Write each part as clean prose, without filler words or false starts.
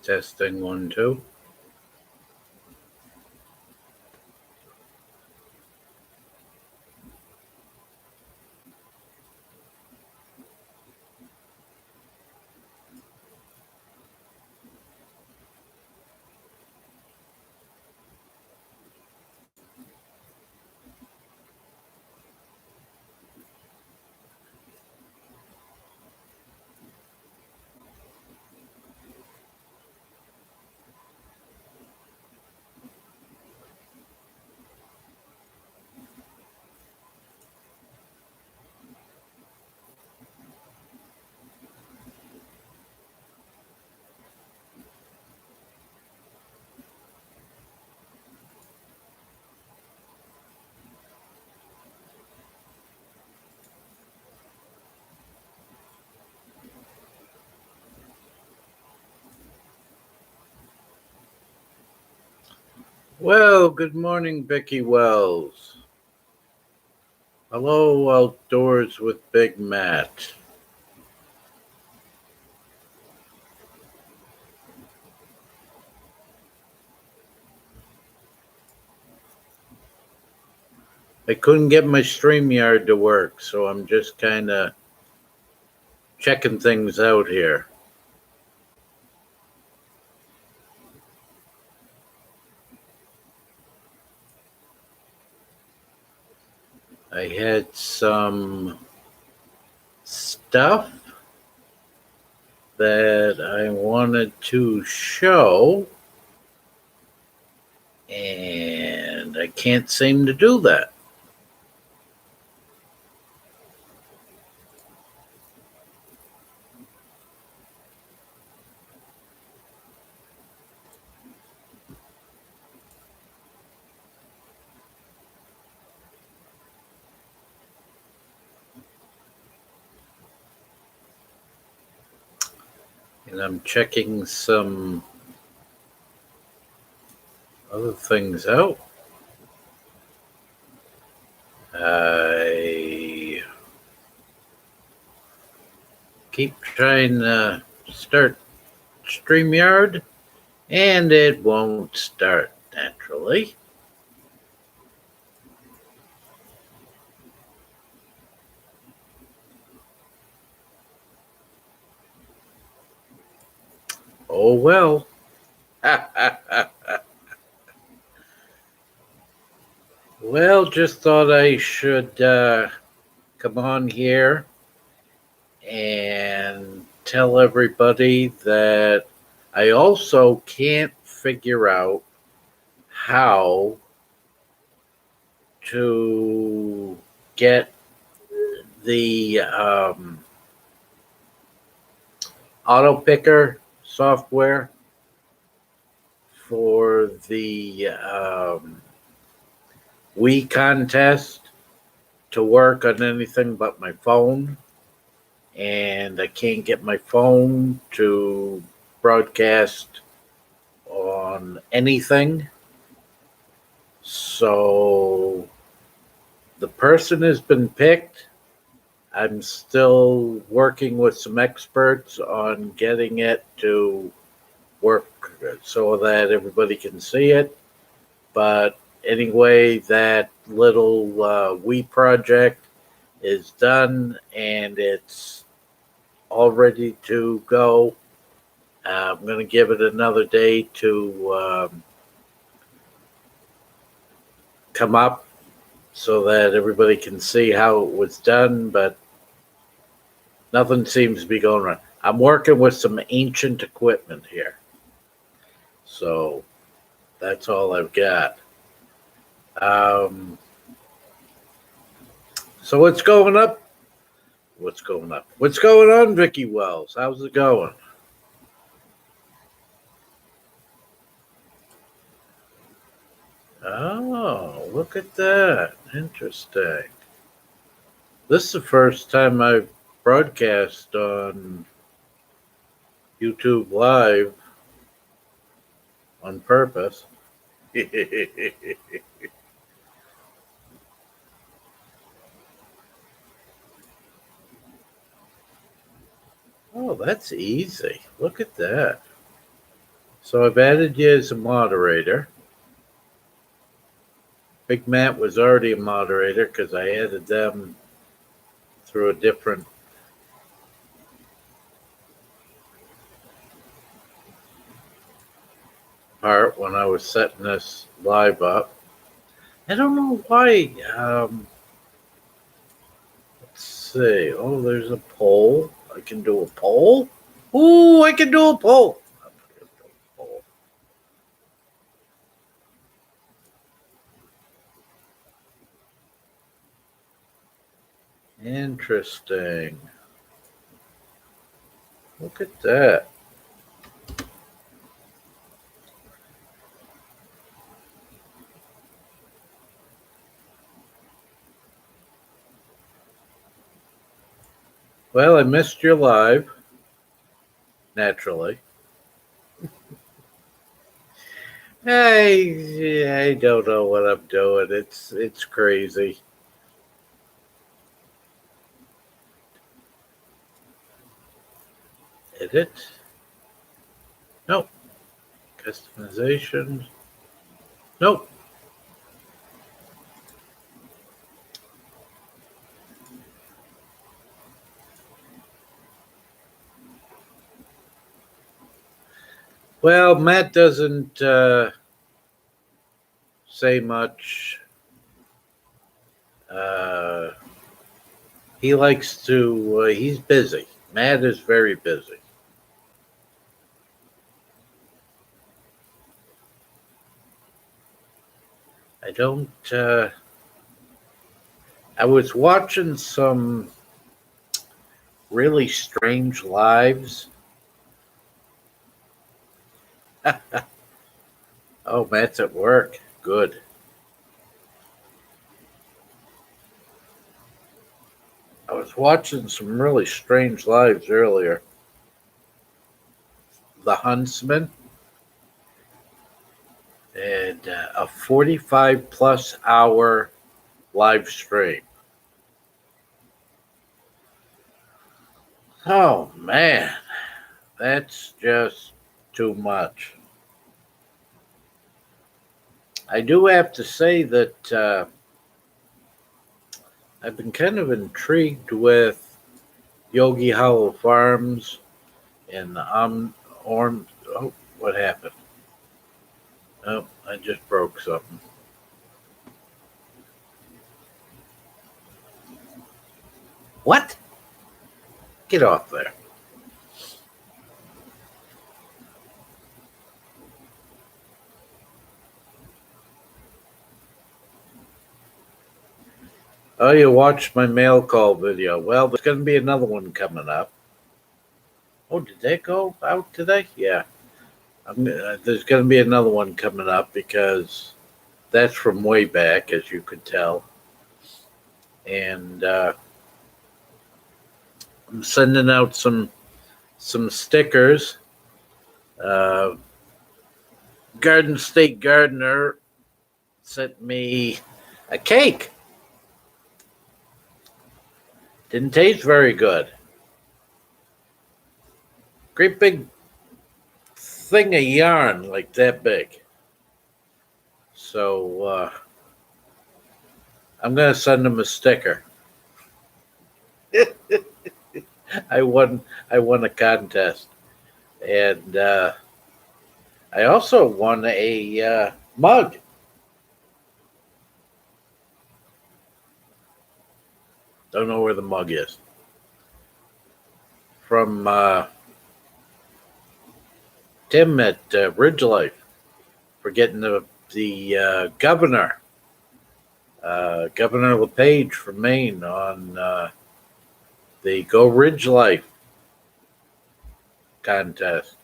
Testing 1, 2. Well, good morning, Vicky Wells. Hello, Outdoors with Big Matt. I couldn't get my StreamYard to work, so I'm just kind of checking things out here. I had some stuff that I wanted to show, and I can't seem to do that. And I'm checking some other things out. I keep trying to start StreamYard, and it won't start naturally. Oh well. Well, just thought I should come on here and tell everybody that I also can't figure out how to get the auto picker software for the Wii contest to work on anything but my phone. And I can't get my phone to broadcast on anything. So the person has been picked. I'm still working with some experts on getting it to work so that everybody can see it. But anyway, that little Wii project is done and it's all ready to go. I'm going to give it another day to come up so that everybody can see how it was done, but nothing seems to be going wrong. I'm working with some ancient equipment here. So that's all I've got. So what's going up? What's going up? What's going on, Vicky Wells? How's it going? Oh, look at that. Interesting. This is the first time I've broadcast on YouTube Live on purpose. Oh, that's easy. Look at that. So I've added you as a moderator. Big Matt was already a moderator because I added them through a different part when I was setting this live up. I don't know why. Let's see. Oh, there's a poll. I can do a poll. Ooh, I can do a poll. Interesting. Look at that. Well, I missed your live, naturally. I don't know what I'm doing. It's crazy. Edit. Nope. Customization. Nope. Well, Matt doesn't say much. He likes to. He's busy. Matt is very busy. I don't. I was watching some really strange lives. Oh, Matt's at work. Good. I was watching some really strange lives earlier. The Huntsman and a 45 plus hour live stream. Oh, man. That's just too much. I do have to say that I've been kind of intrigued with Yogi Hollow Farms and Orm. Oh, what happened? Oh, I just broke something. What? Get off there. Oh, you watched my mail call video. Well, there's going to be another one coming up. Oh, did that go out today? Yeah. There's going to be another one coming up because that's from way back, as you could tell. And I'm sending out some stickers. Garden State Gardener sent me a cake. Didn't taste very good. Great big thing of yarn, like that big. So I'm gonna send him a sticker. I won a contest, and I also won a mug. Don't know where the mug is. From Tim at Ridge Life for getting the governor, Governor LePage from Maine, on the Go Ridge Life contest.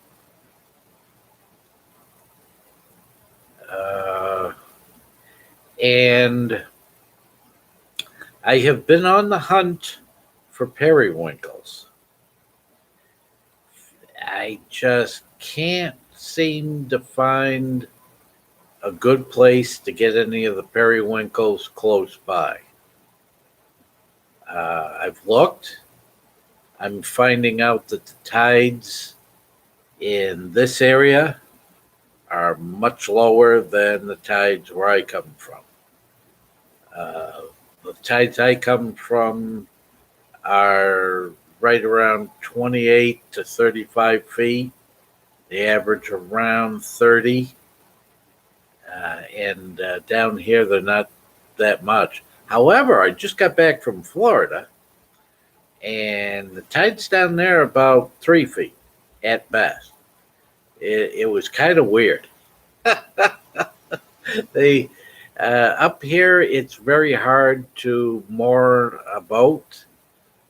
And I have been on the hunt for periwinkles. I just can't seem to find a good place to get any of the periwinkles close by. I've looked. I'm finding out that the tides in this area are much lower than the tides where I come from. Uh, the tides I come from are right around 28 to 35 feet. They average around 30. And down here, they're not that much. However, I just got back from Florida, and the tides down there are about 3 feet at best. It was kind of weird. They Up here, it's very hard to moor a boat.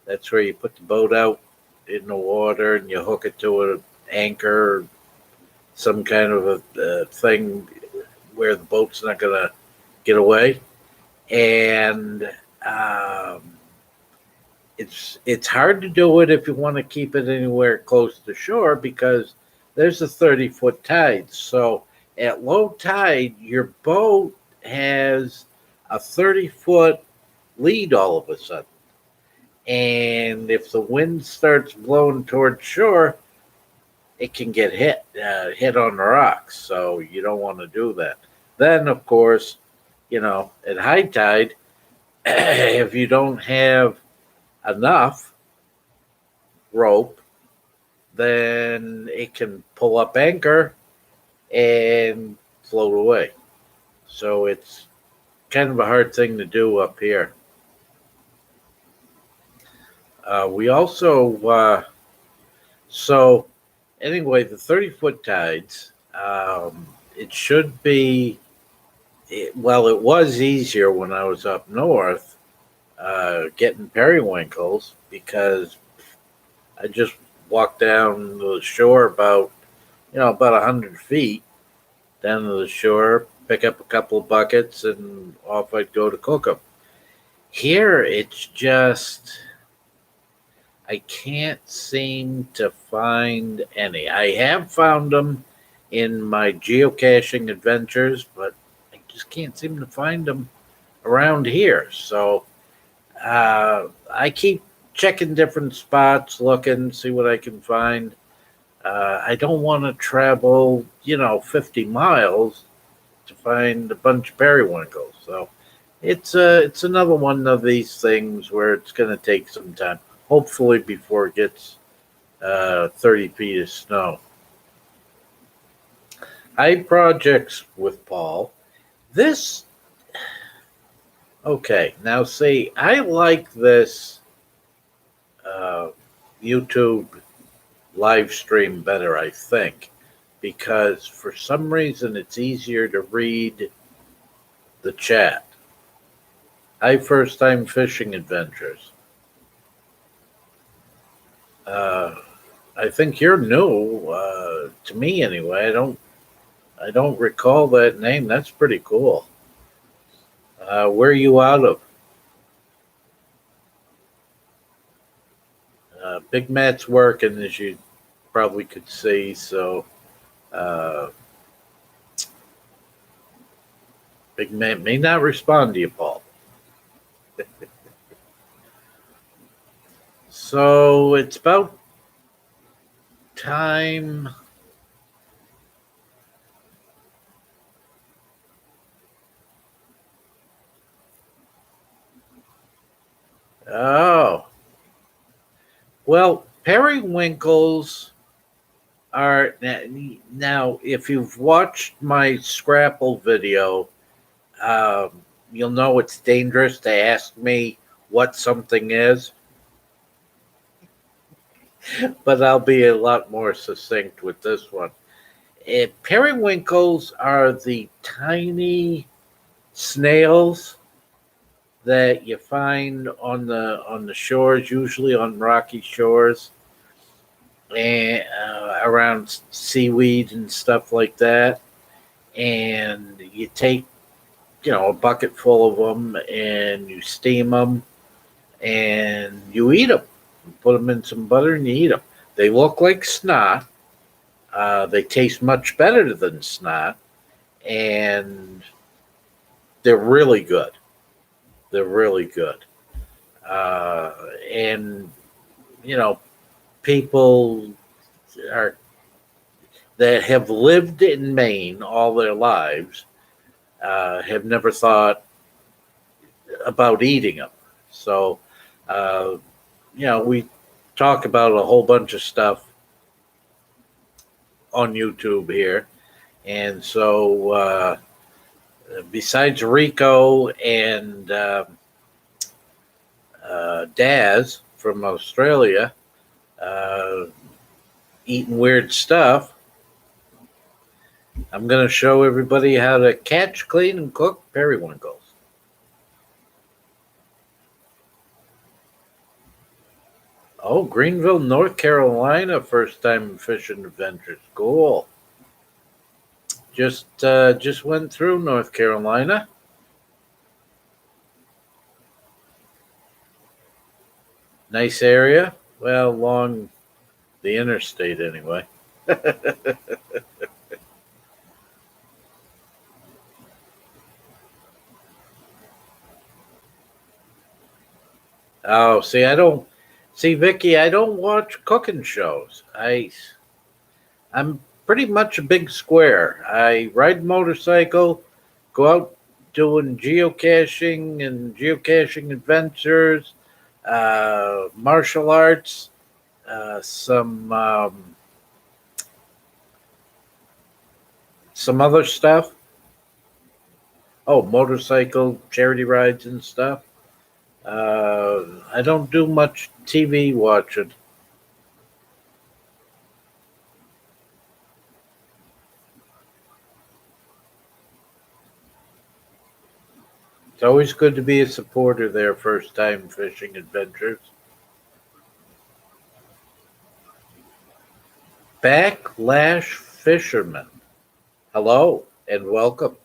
That's where you put the boat out in the water and you hook it to an anchor, some kind of a thing where the boat's not going to get away. And um, it's hard to do it if you want to keep it anywhere close to shore because there's a 30-foot tide. So at low tide, your boat has a 30-foot lead all of a sudden. And if the wind starts blowing towards shore, it can get hit on the rocks. So you don't want to do that. Then, of course, at high tide, if you don't have enough rope, then it can pull up anchor and float away. So it's kind of a hard thing to do up here. We also, so anyway, the 30-foot tides, it should be, it was easier when I was up north getting periwinkles because I just walked down the shore about 100 feet down to the shore, pick up a couple of buckets, and off I'd go to cook them. Here, it's just, I can't seem to find any. I have found them in my geocaching adventures, but I just can't seem to find them around here. So I keep checking different spots, looking, see what I can find. I don't want to travel, 50 miles to find a bunch of periwinkles. So it's another one of these things where it's going to take some time. Hopefully before it gets 30 feet of snow. High projects with Paul. Okay, now see, I like this YouTube live stream better, I think, because for some reason it's easier to read the chat. Hi, First Time Fishing Adventures. I think you're new to me anyway. I don't recall that name. That's pretty cool. Where are you out of? Big Matt's working, as you probably could see. So Big Matt may not respond to you, Paul. So it's about time. Oh. Well, periwinkles are now, if you've watched my Scrapple video, you'll know it's dangerous to ask me what something is. But I'll be a lot more succinct with this one. Periwinkles are the tiny snails that you find on the shores, usually on rocky shores, and around seaweed and stuff like that. And you take, a bucket full of them, and you steam them, and you eat them. You put them in some butter, and you eat them. They look like snot. They taste much better than snot, and they're really good. They're really good. And, people that have lived in Maine all their lives have never thought about eating them. So, uh, we talk about a whole bunch of stuff on YouTube here. And so, besides Rico and Daz from Australia uh, eating weird stuff, I'm going to show everybody how to catch, clean, and cook periwinkles. Oh, Greenville, North Carolina, first time fishing adventures. Cool. Just went through North Carolina. Nice area. Well, along the interstate anyway. Oh, see, Vicky. I don't watch cooking shows. I'm pretty much a big square. I ride motorcycle, go out doing geocaching and geocaching adventures, martial arts, some other stuff. Oh, motorcycle charity rides and stuff. I don't do much TV watching. It's always good to be a supporter there, first time fishing adventures. Backlash Fisherman. Hello and welcome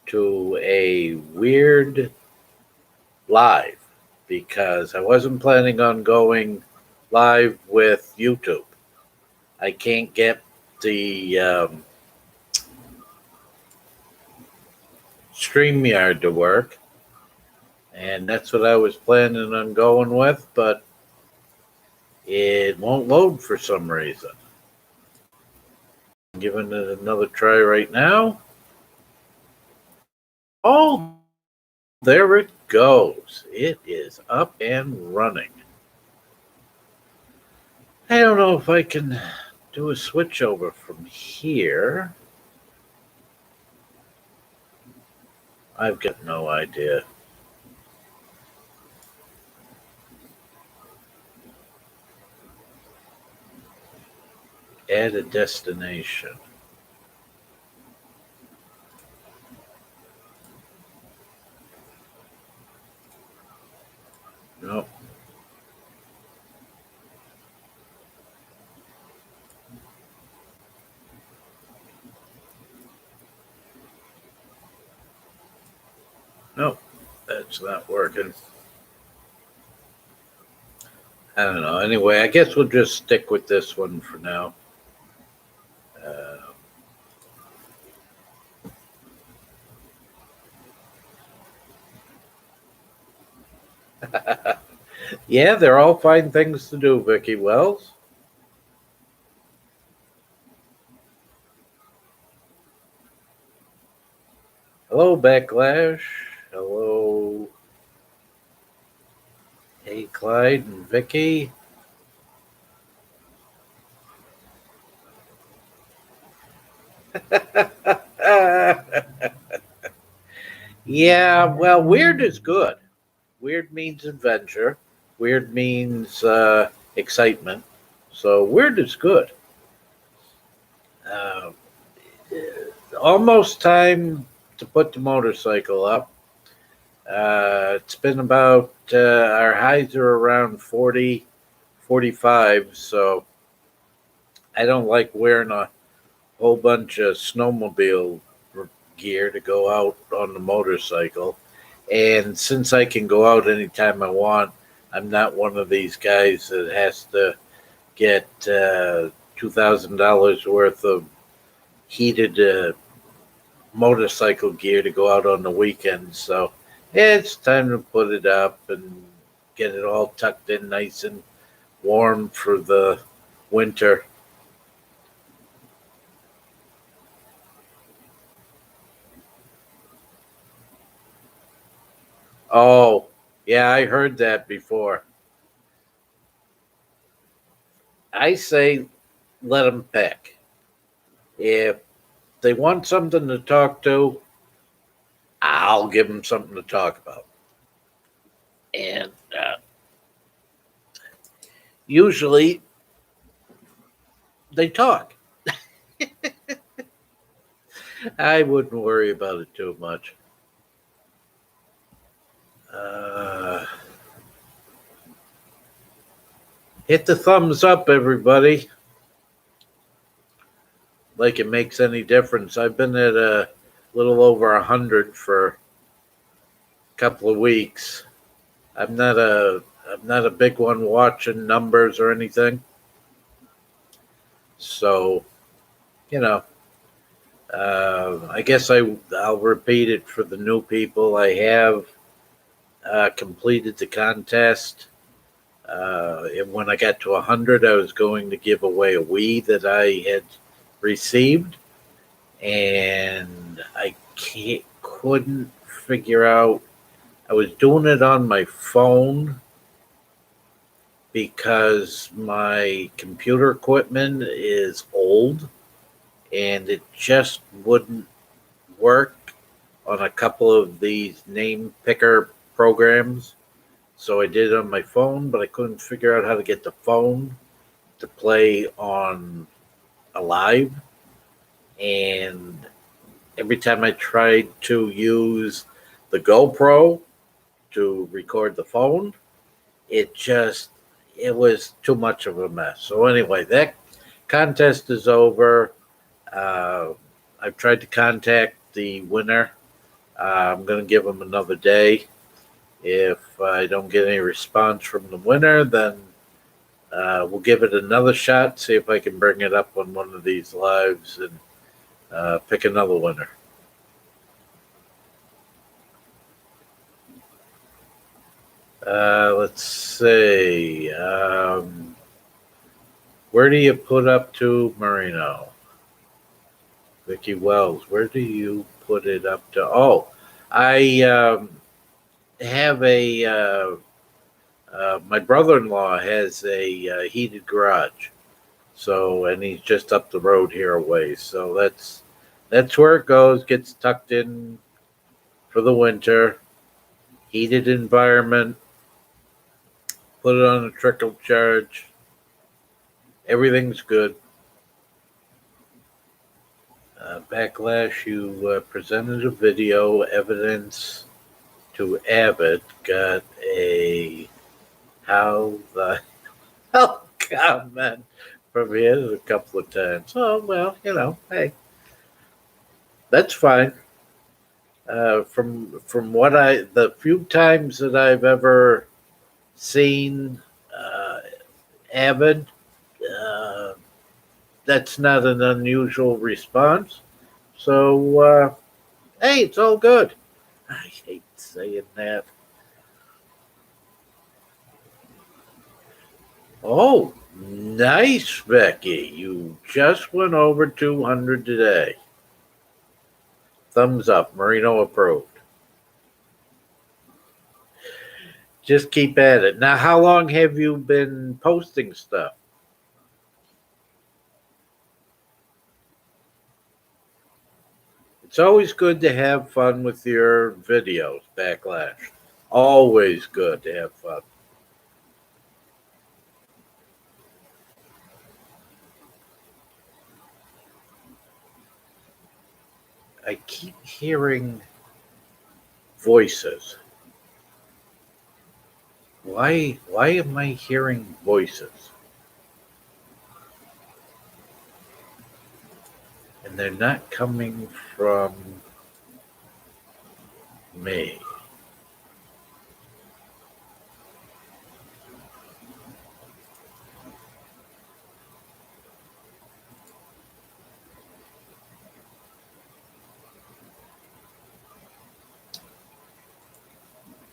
to a weird live because I wasn't planning on going live with YouTube. I can't get the StreamYard to work, and that's what I was planning on going with, but it won't load for some reason. I'm giving it another try right now. Oh, there it goes. It is up and running. I don't know if I can do a switch over from here. I've got no idea. Add a destination. Nope. Nope. That's not working. I don't know. Anyway, I guess we'll just stick with this one for now. Yeah, they're all fine things to do, Vicky Wells. Hello, Backlash. Hello. Hey, Clyde and Vicky. Yeah, well, weird is good. Weird means adventure. Weird means excitement. So weird is good. Uh, Almost time to put the motorcycle up. It's been about, our highs are around 40, 45. So I don't like wearing a whole bunch of snowmobile gear to go out on the motorcycle. And since I can go out anytime I want, I'm not one of these guys that has to get $2,000 worth of heated motorcycle gear to go out on the weekends. So it's time to put it up and get it all tucked in nice and warm for the winter. Oh, yeah, I heard that before. I say let them pick. If they want something to talk to, I'll give them something to talk about. And usually they talk. I wouldn't worry about it too much. Uh, Hit the thumbs up, everybody. Like it makes any difference. I've been at a little over 100 for a couple of weeks. I'm not a big one watching numbers or anything. So, you know, I guess I'll repeat it for the new people. I have completed the contest. And when I got to 100, I was going to give away a Wii that I had received, and I couldn't figure out. I was doing it on my phone because my computer equipment is old, and it just wouldn't work on a couple of these name picker programs. So I did it on my phone, but I couldn't figure out how to get the phone to play on a live. And every time I tried to use the GoPro to record the phone, it was too much of a mess. So anyway, that contest is over. Uh, I've tried to contact the winner. I'm going to give him another day. If I don't get any response from the winner, then we'll give it another shot, see if I can bring it up on one of these lives and pick another winner. Let's see. Where do you put up to Marino? Vicky Wells, where do you put it up to? Oh, I have my brother-in-law has a heated garage. So, and he's just up the road here a ways. So that's where it goes. Gets tucked in for the winter. Heated environment. Put it on a trickle charge. Everything's good. Backlash. You presented a video evidence to Abbott. Got a how the hell comment from him a couple of times. Oh well, hey, that's fine. From what the few times that I've ever seen Avid, uh, that's not an unusual response. So hey, it's all good. I hate saying that. Oh, nice, Becky. You just went over 200 today. Thumbs up. Marino approved. Just keep at it. Now, how long have you been posting stuff? It's always good to have fun with your videos, Backlash. Always good to have fun. I keep hearing voices. Why am I hearing voices? And they're not coming from me.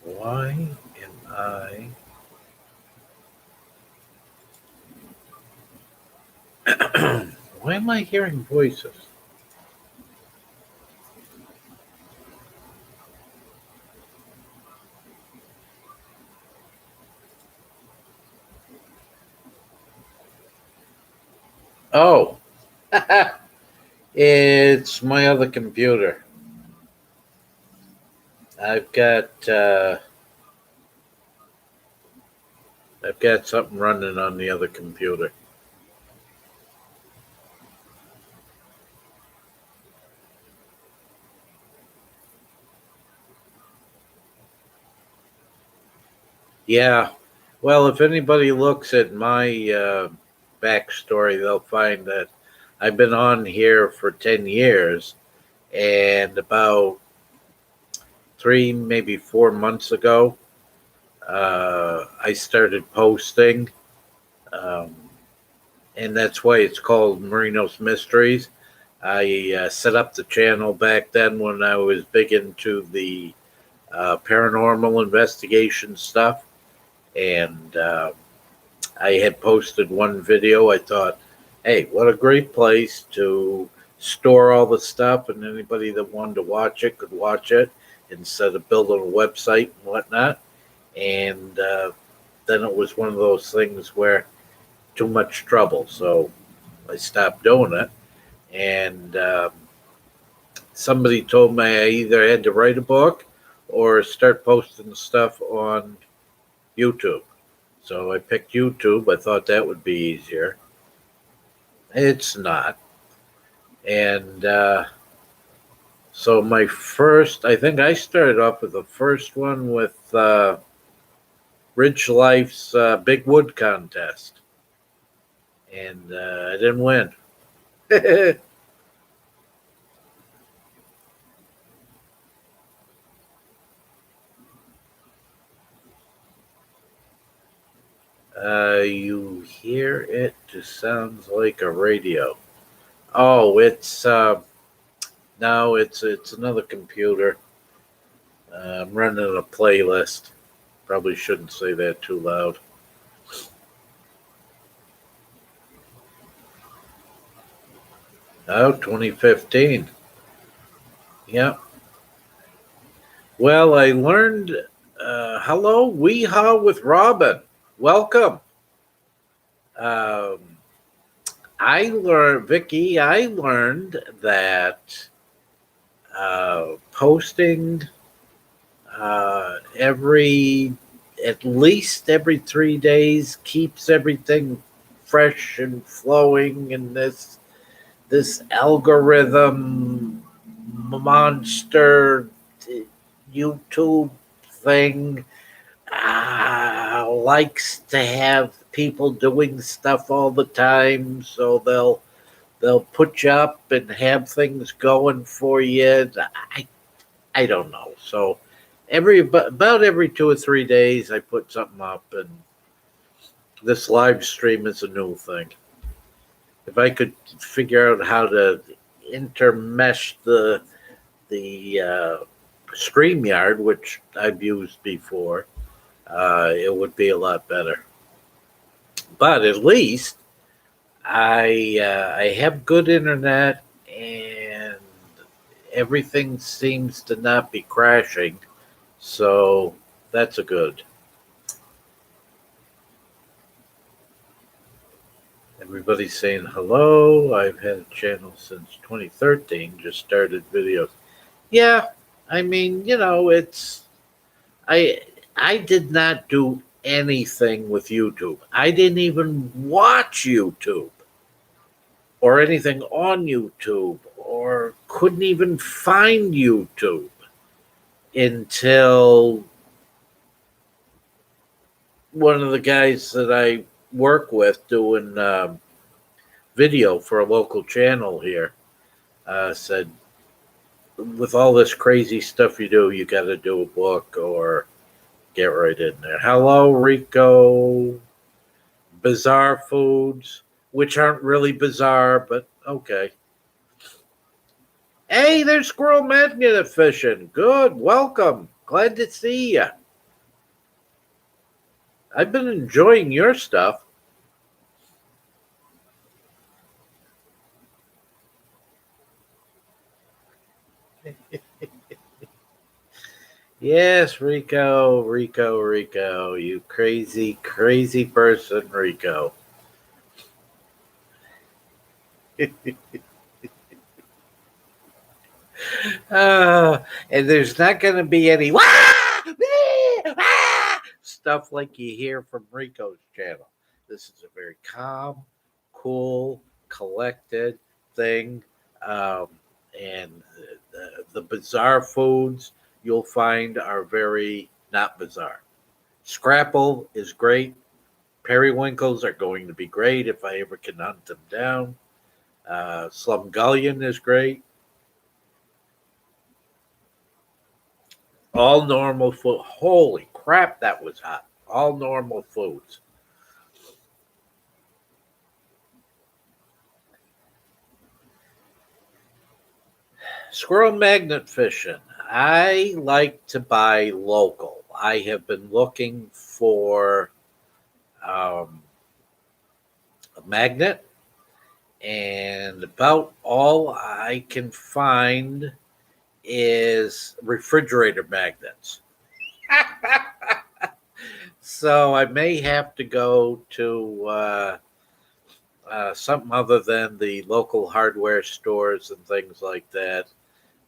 Why am I why am I hearing voices? Oh, it's my other computer. I've got uh, I've got something running on the other computer. Yeah. Well, if anybody looks at my backstory, they'll find that I've been on here for 10 years, and about 3, maybe 4 months ago, I started posting, um, and that's why it's called Marino's Mysteries. I set up the channel back then when I was big into the paranormal investigation stuff, and I had posted one video. I thought, hey, what a great place to store all the stuff, and anybody that wanted to watch it could watch it instead of building a website and whatnot. And then it was one of those things where too much trouble, so I stopped doing it. And somebody told me I either had to write a book or start posting stuff on YouTube. So I picked YouTube. I thought that would be easier. It's not. And so my first, I think I started off with the first one with Ridge Life's Big Wood Contest. And I didn't win. You hear it just sounds like a radio. Oh, it's no, it's another computer. I'm running a playlist. Probably shouldn't say that too loud. Oh, 2015. Yeah. Well, I learned. Hello, Weehaw with Robin. Welcome. Um, I learned, Vicky. I learned that posting every at least every 3 days keeps everything fresh and flowing, and this algorithm monster YouTube thing likes to have people doing stuff all the time, so they'll put you up and have things going for you. I don't know. So about every 2 or 3 days, I put something up, and this live stream is a new thing. If I could figure out how to intermesh the StreamYard, which I've used before, it would be a lot better. But at least I have good internet, and everything seems to not be crashing, so that's a good. Everybody's saying hello. I've had a channel since 2013. Just started videos. Yeah, I mean, it's I I did not do anything with YouTube. I didn't even watch YouTube or anything on YouTube, or couldn't even find YouTube until one of the guys that I work with doing video for a local channel here said, with all this crazy stuff you do, you got to do a book or get right in there. Hello, Rico. Bizarre foods, which aren't really bizarre, but okay. Hey, there's squirrel magnet fishing. Good, welcome. Glad to see you. I've been enjoying your stuff. Yes, Rico, Rico, Rico. You crazy, crazy person, Rico. And there's not going to be any stuff like you hear from Rico's channel. This is a very calm, cool, collected thing. Um, and the bizarre foods you'll find are very not bizarre. Scrapple is great. Periwinkles are going to be great if I ever can hunt them down. Slumgullion is great. All normal food. Holy crap, that was hot. All normal foods. Squirrel magnet fishing. I like to buy local. I have been looking for um, a magnet, and about all I can find is refrigerator magnets. So I may have to go to something other than the local hardware stores and things like that,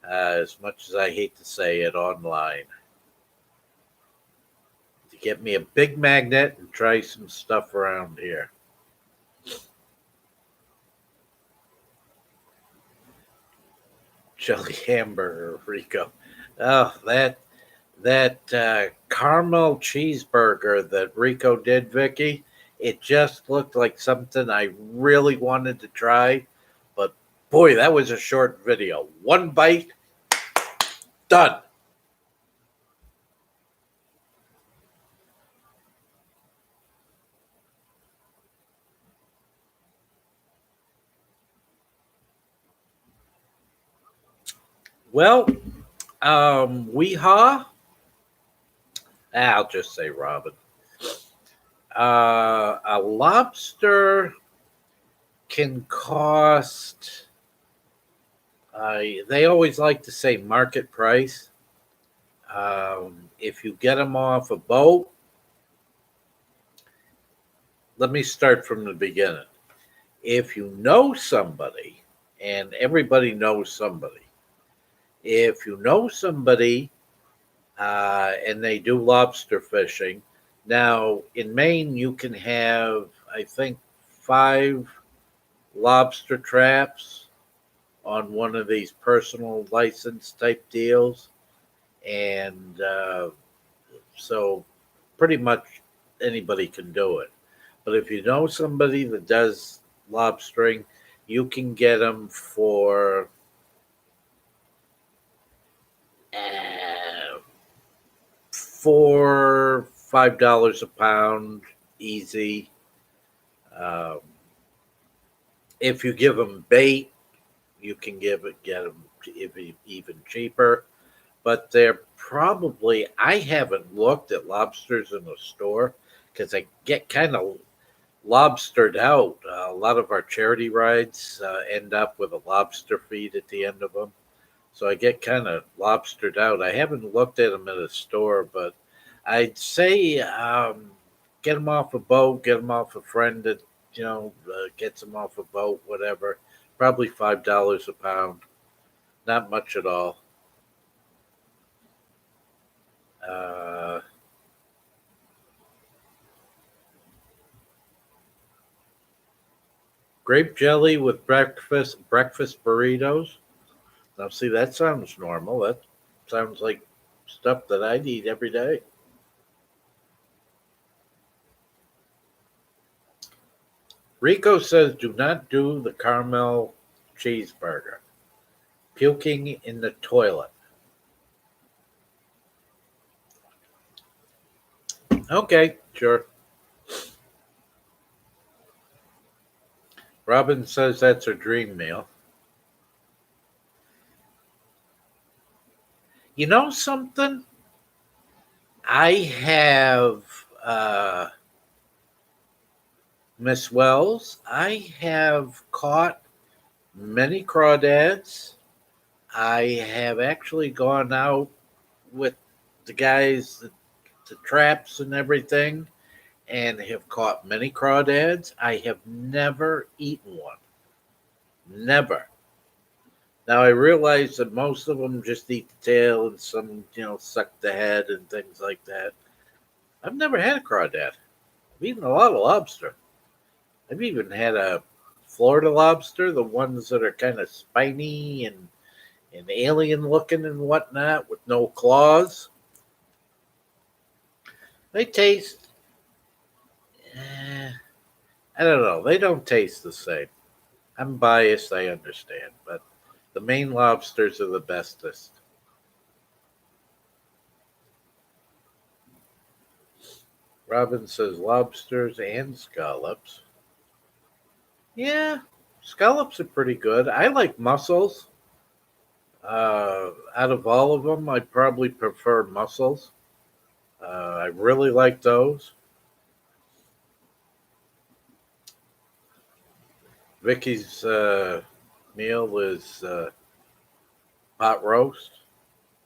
as much as I hate to say it, online. To get me a big magnet and try some stuff around here. Jelly hamburger, Rico. Oh, that caramel cheeseburger that Rico did, Vicky. It just looked like something I really wanted to try, but boy, that was a short video. One bite, done. Well, weehaw. I'll just say Robin. A lobster can cost. They always like to say market price. If you get them off a boat, let me start from the beginning. If you know somebody, and everybody knows somebody, if you know somebody and they do lobster fishing, now in Maine, you can have, I think, 5 lobster traps on one of these personal license type deals. And so pretty much anybody can do it. But if you know somebody that does lobstering, you can get them for uh, $4, $5 a pound, easy. Um, if you give them bait, you can get them even cheaper. But they're probably, I haven't looked at lobsters in the store because I get kind of lobstered out. A lot of our charity rides end up with a lobster feed at the end of them. So I get kind of lobstered out. I haven't looked at them at a store, but I'd say get them off a boat, get them off a friend that, gets them off a boat, whatever. Probably $5 a pound. Not much at all. Uh, Grape jelly with breakfast burritos. Now, see, that sounds normal. That sounds like stuff that I'd eat every day. Rico says, "Do not do the caramel cheeseburger. Puking in the toilet." Okay, sure. Robin says that's her dream meal. You know something? I have Miss Wells. I have caught many crawdads. I have actually gone out with the guys, the traps and everything, and have caught many crawdads. I have never eaten one. Never. Now I realize that most of them just eat the tail and some, suck the head and things like that. I've never had a crawdad. I've eaten a lot of lobster. I've even had a Florida lobster, the ones that are kind of spiny and alien looking and whatnot with no claws. They taste, eh, I don't know, they don't taste the same. I'm biased, I understand, but the Maine lobsters are the bestest. Robin says lobsters and scallops. Yeah, scallops are pretty good. I like mussels. Out of all of them, I probably prefer mussels. I really like those. Vicky's meal is pot roast.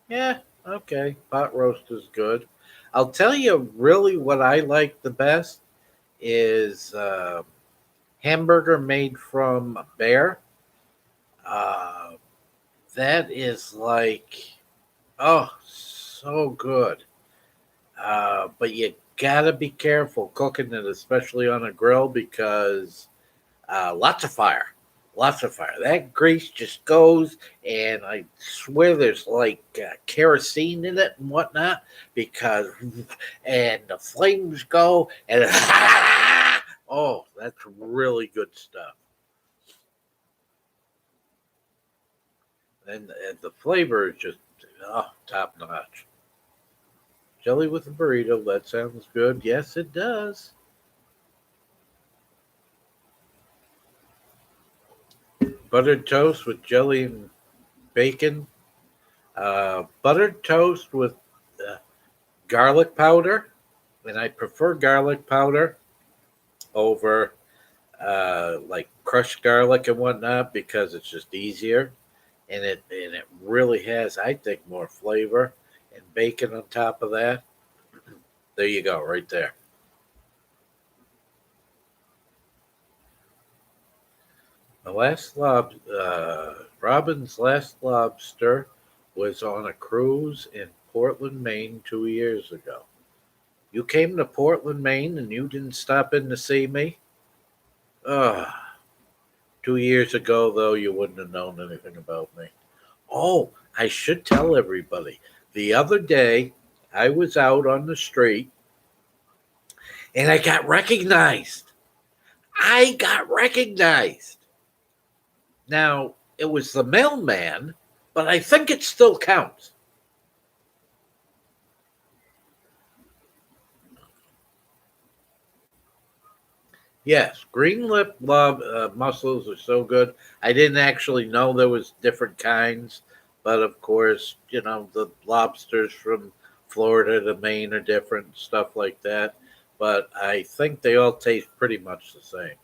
Yeah, okay. Pot roast is good. I'll tell you really what I like the best is hamburger made from bear. Uh, that is like, oh, so good. But you gotta be careful cooking it, especially on a grill, because lots of fire. Lots of fire. That grease just goes, and I swear there's like kerosene in it and whatnot, because, and the flames go, and oh, that's really good stuff. And the flavor is just top notch. Jelly with a burrito, that sounds good. Yes, it does. Buttered toast with jelly and bacon. Buttered toast with uh, garlic powder, and I prefer garlic powder over like crushed garlic and whatnot because it's just easier, and it really has, I think, more flavor. And bacon on top of that. There you go, right there. Robin's last lobster was on a cruise in Portland, Maine 2 years ago. You came to Portland, Maine, and you didn't stop in to see me? Ugh. 2 years ago, though, you wouldn't have known anything about me. Oh, I should tell everybody. The other day, I was out on the street and I got recognized. I got recognized. Now, it was the mailman, but I think it still counts. Yes, green lip mussels are so good. I didn't actually know there was different kinds, but of course, the lobsters from Florida to Maine are different, stuff like that. But I think they all taste pretty much the same.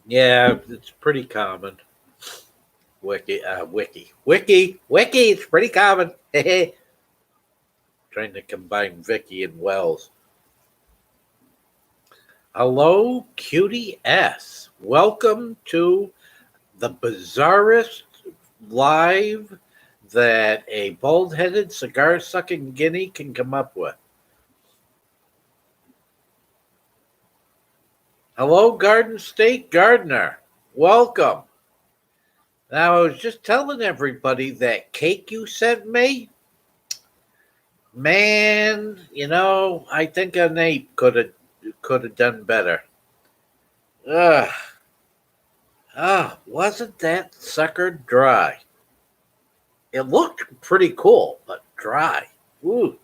Yeah, it's pretty common. Wiki. It's pretty common. Trying to combine Vicky and Wells. Hello, Cutie S. Welcome to the bizarrest live that a bald headed cigar sucking guinea can come up with. Hello, Garden State Gardener. Welcome. Now, I was just telling everybody that cake you sent me, man, I think an ape could have done better. Ugh. Wasn't that sucker dry? It looked pretty cool, but dry. Ooh.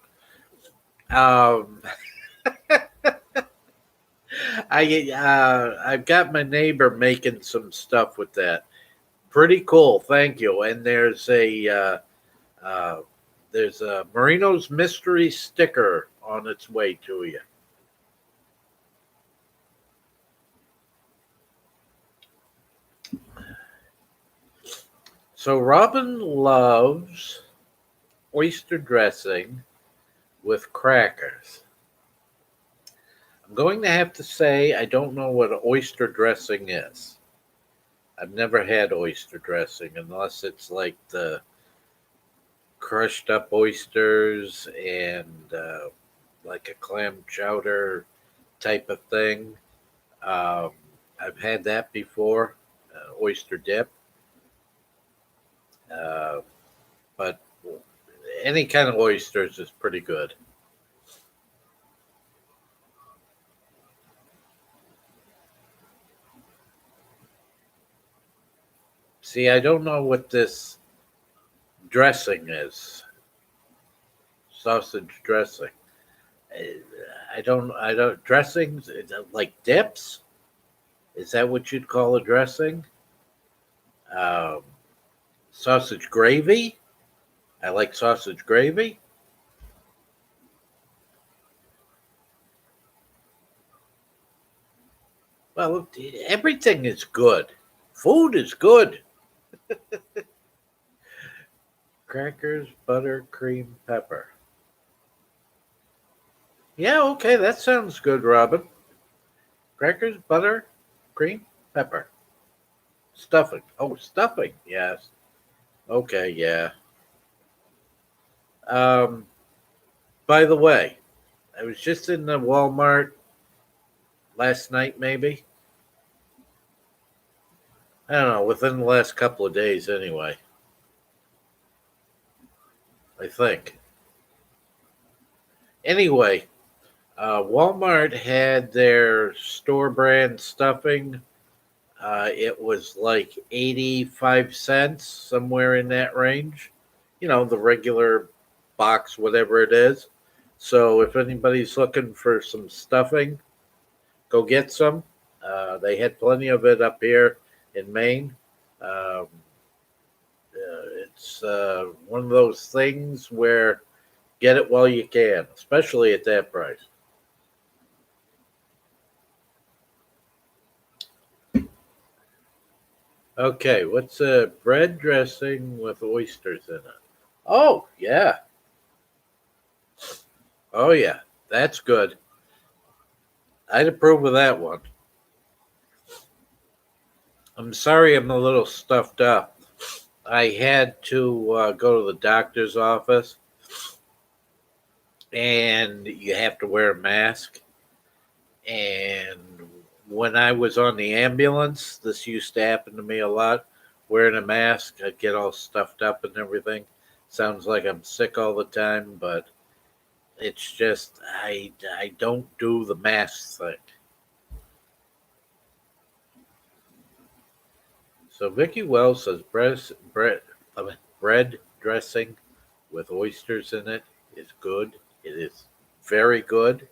Um, I've got my neighbor making some stuff with that. Pretty cool, thank you. And uh, there's a Marino's mystery sticker on its way to you. So Robin loves oyster dressing with crackers. I'm going to have to say I don't know what oyster dressing is. I've never had oyster dressing unless it's like the crushed up oysters and like a clam chowder type of thing. Um, I've had that before, oyster dip, uh, but any kind of oysters is pretty good. See, I don't know what this dressing is. Sausage dressing. Uh, I don't. Dressings, is it like dips? Is that what you'd call a dressing? Um, Sausage gravy. I like sausage gravy. Well, everything is good. Food is good. Crackers, butter, cream, pepper. Yeah, okay, that sounds good, Robin. Crackers, butter, cream, pepper. Stuffing. Oh, stuffing. Yes. Okay, yeah. Um, by the way, I was just in the Walmart last night, maybe. I don't know, within the last couple of days, anyway. I think. Anyway, Walmart had their store brand stuffing. It was like 85 cents, somewhere in that range. You know, the regular box, whatever it is. So if anybody's looking for some stuffing, go get some. They had plenty of it up here in Maine. Um, it's one of those things where get it while you can, especially at that price. Okay, what's a bread dressing with oysters in it? Oh, yeah. Oh, yeah. That's good. I'd approve of that one. I'm sorry I'm a little stuffed up. I had to go to the doctor's office, and you have to wear a mask. And when I was on the ambulance, this used to happen to me a lot. Wearing a mask, I'd get all stuffed up and everything. Sounds like I'm sick all the time, but it's just I don't do the mask thing. So Vicky Wells says bread dressing with oysters in it is good. It is very good.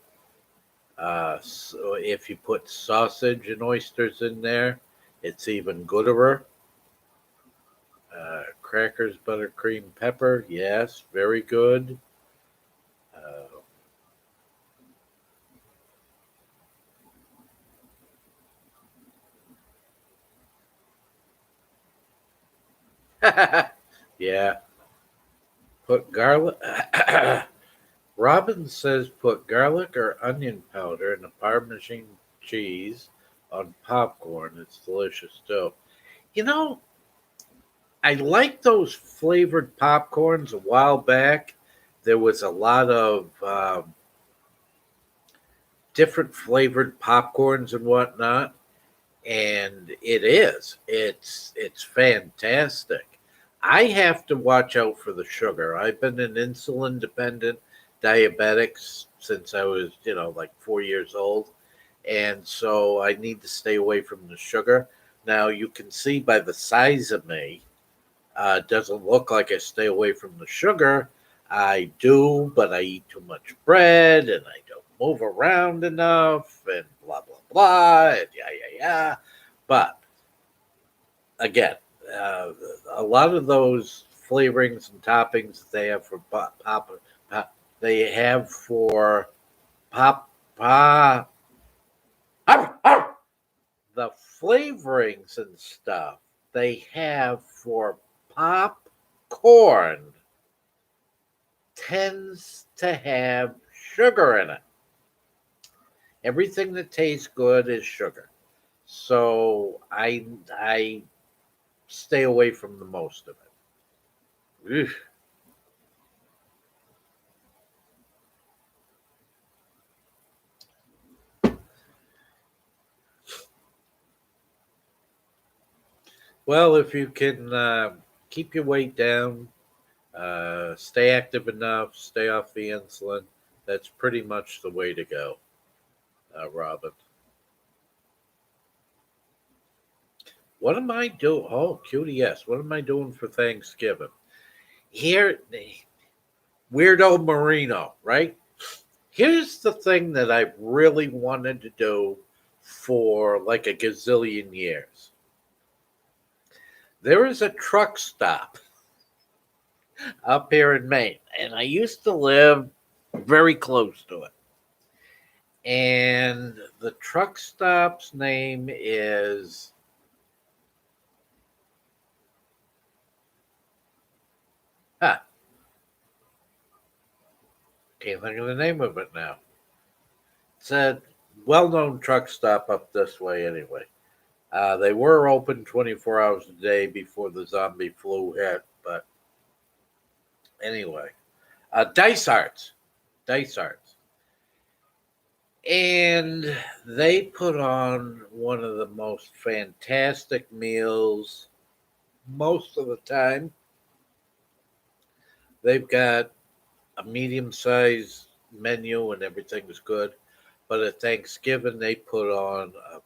So if you put sausage and oysters in there, it's even gooder. Crackers, butter, cream, pepper. Yes, very good. Yeah, put garlic. Robin says put garlic or onion powder in a Parmesan cheese on popcorn. It's delicious too. You know, I like those flavored popcorns. A while back, there was a lot of different flavored popcorns and whatnot, and it's fantastic. I have to watch out for the sugar. I've been an insulin dependent diabetic since I was, like 4 years old, and so I need to stay away from the sugar. Now you can see by the size of me, it doesn't look like I stay away from the sugar. I do, but I eat too much bread and I don't move around enough and blah, blah, blah. And yeah, yeah, yeah. But again, uh, a lot of those flavorings and toppings that they have for they have for pop, pop, the flavorings and stuff they have for popcorn tends to have sugar in it. Everything that tastes good is sugar. So I stay away from the most of it. Oof. Well, if you can keep your weight down, stay active enough, stay off the insulin, that's pretty much the way to go, Robin. What am I doing? Oh, cutie, yes. What am I doing for Thanksgiving? Here, weirdo Marino, right? Here's the thing that I've really wanted to do for like a gazillion years. There is a truck stop up here in Maine, and I used to live very close to it. And the truck stop's name is, huh, can't think of the name of it now. It's a well known truck stop up this way, anyway. They were open 24 hours a day before the zombie flu hit, but anyway. Dice Arts. Dice Arts. And they put on one of the most fantastic meals most of the time. They've got a medium sized menu and everything's good. But at Thanksgiving, they put on a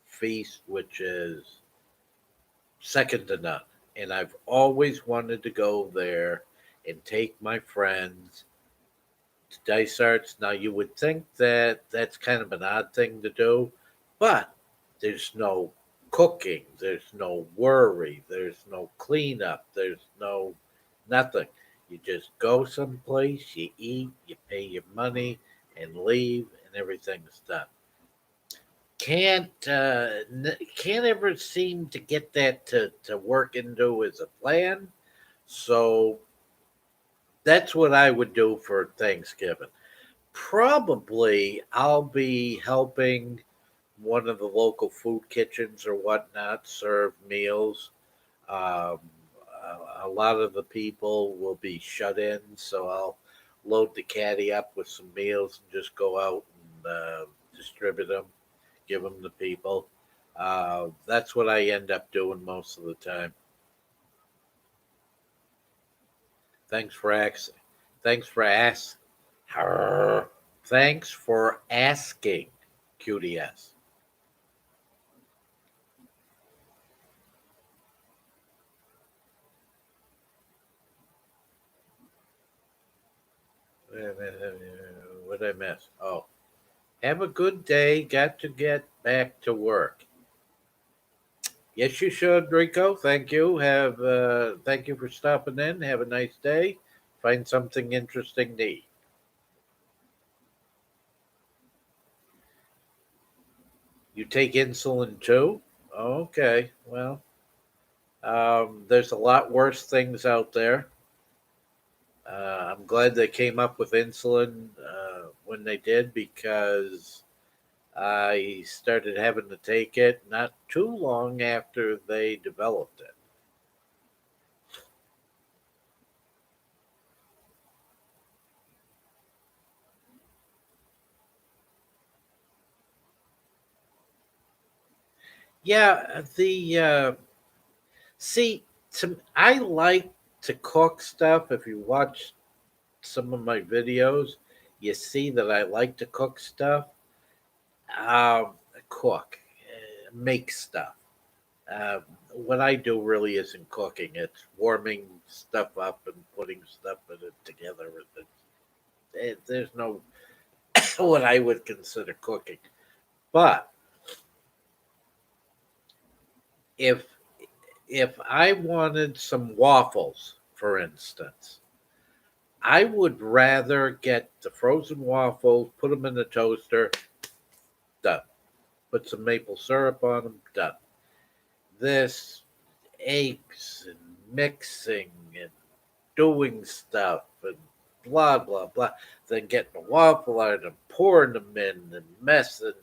feast which is second to none. And I've always wanted to go there and take my friends to Dice Arts. Now, you would think that that's kind of an odd thing to do, but there's no cooking, there's no worry, there's no cleanup, there's no nothing. You just go someplace, you eat, you pay your money, and leave, and everything's done. Can't ever seem to get that to work into as a plan. So that's what I would do for Thanksgiving. Probably I'll be helping one of the local food kitchens or whatnot serve meals. Um, a lot of the people will be shut in, so I'll load the caddy up with some meals and just go out and distribute them, give them to people. That's what I end up doing most of the time. Thanks for asking. Thanks for ask. Thanks for asking, QDS. What did I miss? Oh, have a good day. Got to get back to work. Yes, you should, Rico. Thank you. Thank you for stopping in. Have a nice day. Find something interesting to eat. You take insulin too? Okay. Well, there's a lot worse things out there. I'm glad they came up with insulin when they did because I started having to take it not too long after they developed it. Yeah, the see, I like to cook stuff. If you watch some of my videos, you see that I like to cook stuff. Cook, make stuff. What I do really isn't cooking; it's warming stuff up and putting stuff in it together. There's no what I would consider cooking. But if I wanted some waffles, for instance, I would rather get the frozen waffles, put them in the toaster, done. Put some maple syrup on them, done. This eggs and mixing and doing stuff and blah blah blah. Then getting the waffle iron and pouring them in and messing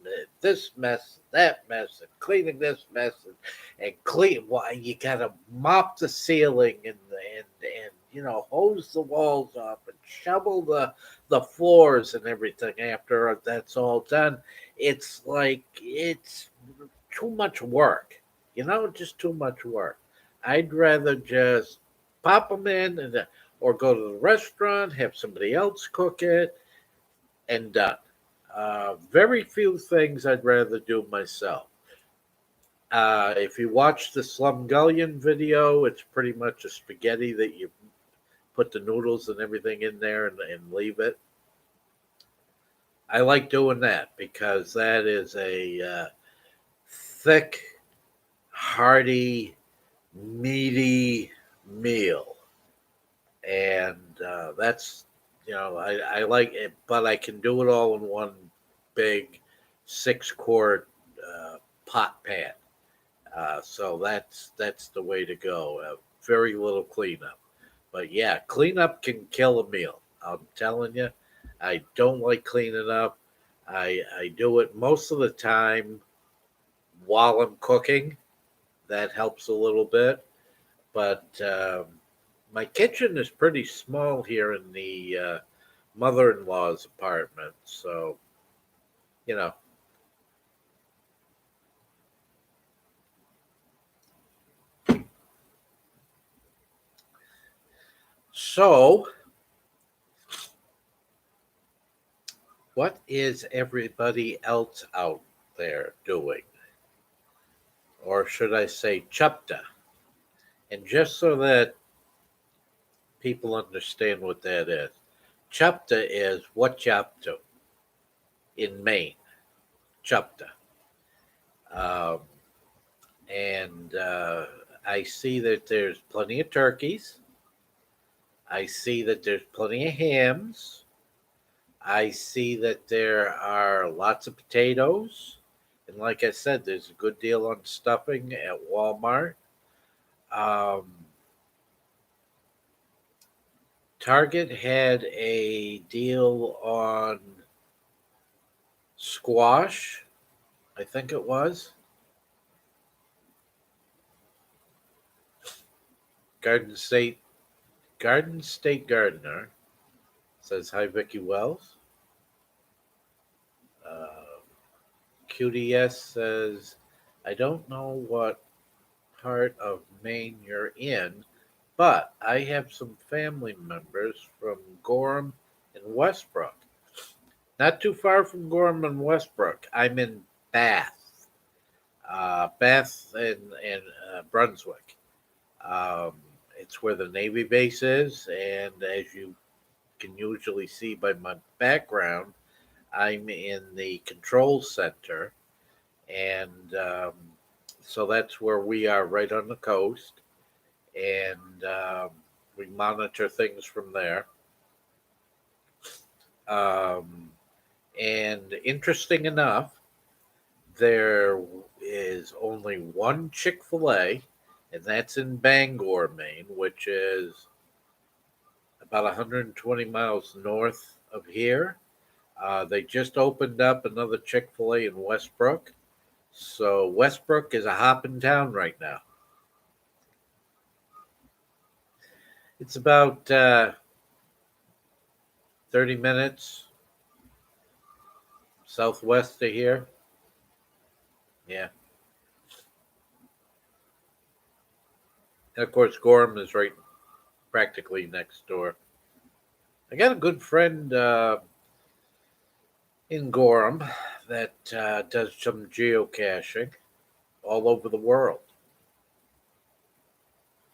this mess, that mess, and cleaning this mess, and clean. Why you gotta mop the ceiling and hose the walls off and shovel the floors and everything after that's all done. It's like it's too much work. Just too much work. I'd rather just pop them in or go to the restaurant, have somebody else cook it, and done. Very few things I'd rather do myself. If you watch the Slumgullion video, it's pretty much a spaghetti that you put the noodles and everything in there and leave it. I like doing that because that is a thick, hearty, meaty meal, and I like it, but I can do it all in one big 6 quart pot pan. So that's the way to go. Very little cleanup, but yeah, cleanup can kill a meal. I'm telling you, I don't like cleaning up. I do it most of the time while I'm cooking. That helps a little bit, but my kitchen is pretty small here in the mother-in-law's apartment, so you know. So, what is everybody else out there doing, or should I say, chupta? And just so that people understand what that is, chupta is what you up to in Maine. Chupta. Um, and I see that there's plenty of turkeys. I see that there's plenty of hams. I see that there are lots of potatoes. And like I said, there's a good deal on stuffing at Walmart. Um, Target had a deal on squash, I think it was. Garden State Garden State Gardener says hi, Vicky Wells. Uh, QDS says, I don't know what part of Maine you're in, but I have some family members from Gorham and Westbrook. Not too far from Gorham and Westbrook. I'm in Bath, Bath and Brunswick. Um, it's where the Navy base is, and as you can usually see by my background, I'm in the control center, and so that's where we are, right on the coast, and we monitor things from there. Um, and interesting enough, there is only one Chick Fil A, and that's in Bangor, Maine, which is about 120 miles north of here. They just opened up another Chick Fil A in Westbrook, so Westbrook is a hopping town right now. It's about 30 minutes southwest of here. Yeah, and of course Gorham is right practically next door. I got a good friend in Gorham that does some geocaching all over the world.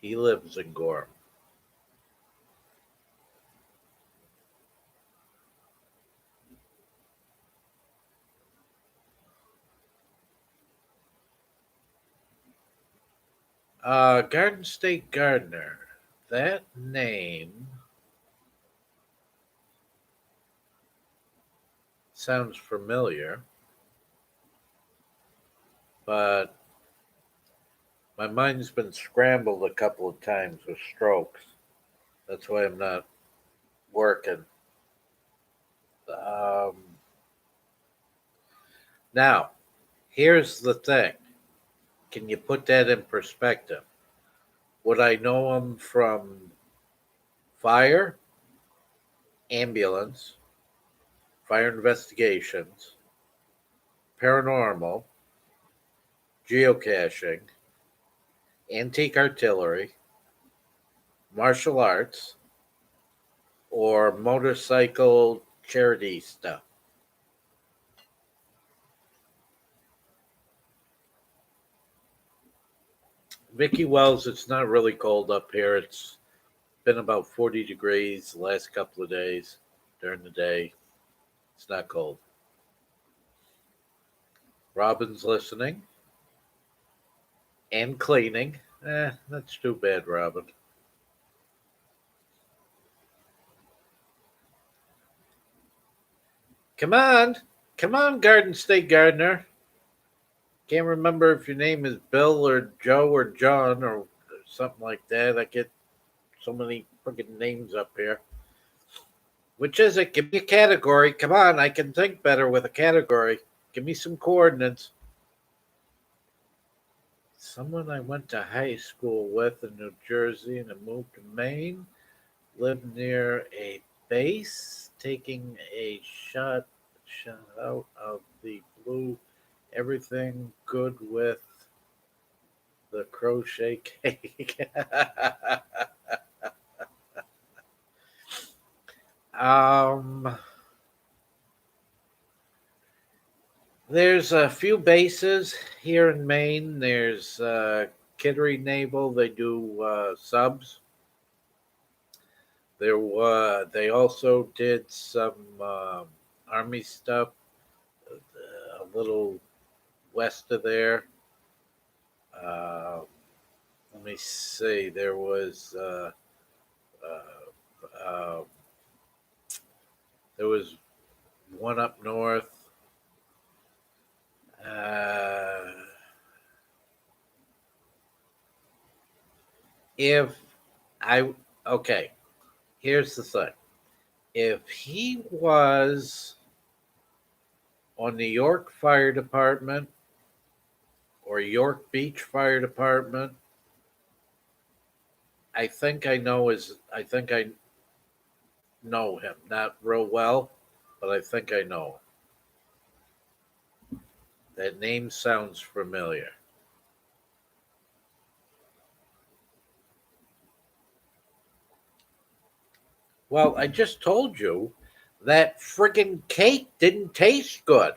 He lives in Gorham. Garden State Gardener. That name sounds familiar, but my mind's been scrambled a couple of times with strokes. That's why I'm not working. Um, Now, here's the thing. Can you put that in perspective? Would I know him from fire, ambulance, fire investigations, paranormal, geocaching, antique artillery, martial arts, or motorcycle charity stuff? Vicky Wells, it's not really cold up here. It's been about 40 degrees the last couple of days during the day. It's not cold. Robin's listening and cleaning. That's too bad, Robin. Come on. Come on, Garden State Gardener. Can't remember if your name is Bill or Joe or John or something like that. I get so many freaking names up here. Which is it? Give me a category. Come on, I can think better with a category. Give me some coordinates. Someone I went to high school with in New Jersey and then moved to Maine. Lived near a base, taking a shot out of the blue. Everything good with the crochet cake. um, there's a few bases here in Maine. There's Kittery Naval. They do subs. They also did some army stuff a little west of there. Uh, Let me see. Uh, there was one up north. Uh, if I okay, here's the thing. If he was on the York Fire Department or York Beach Fire Department, I think I know him. Not real well, but I think I know him. That name sounds familiar. Well, I just told you that friggin' cake didn't taste good.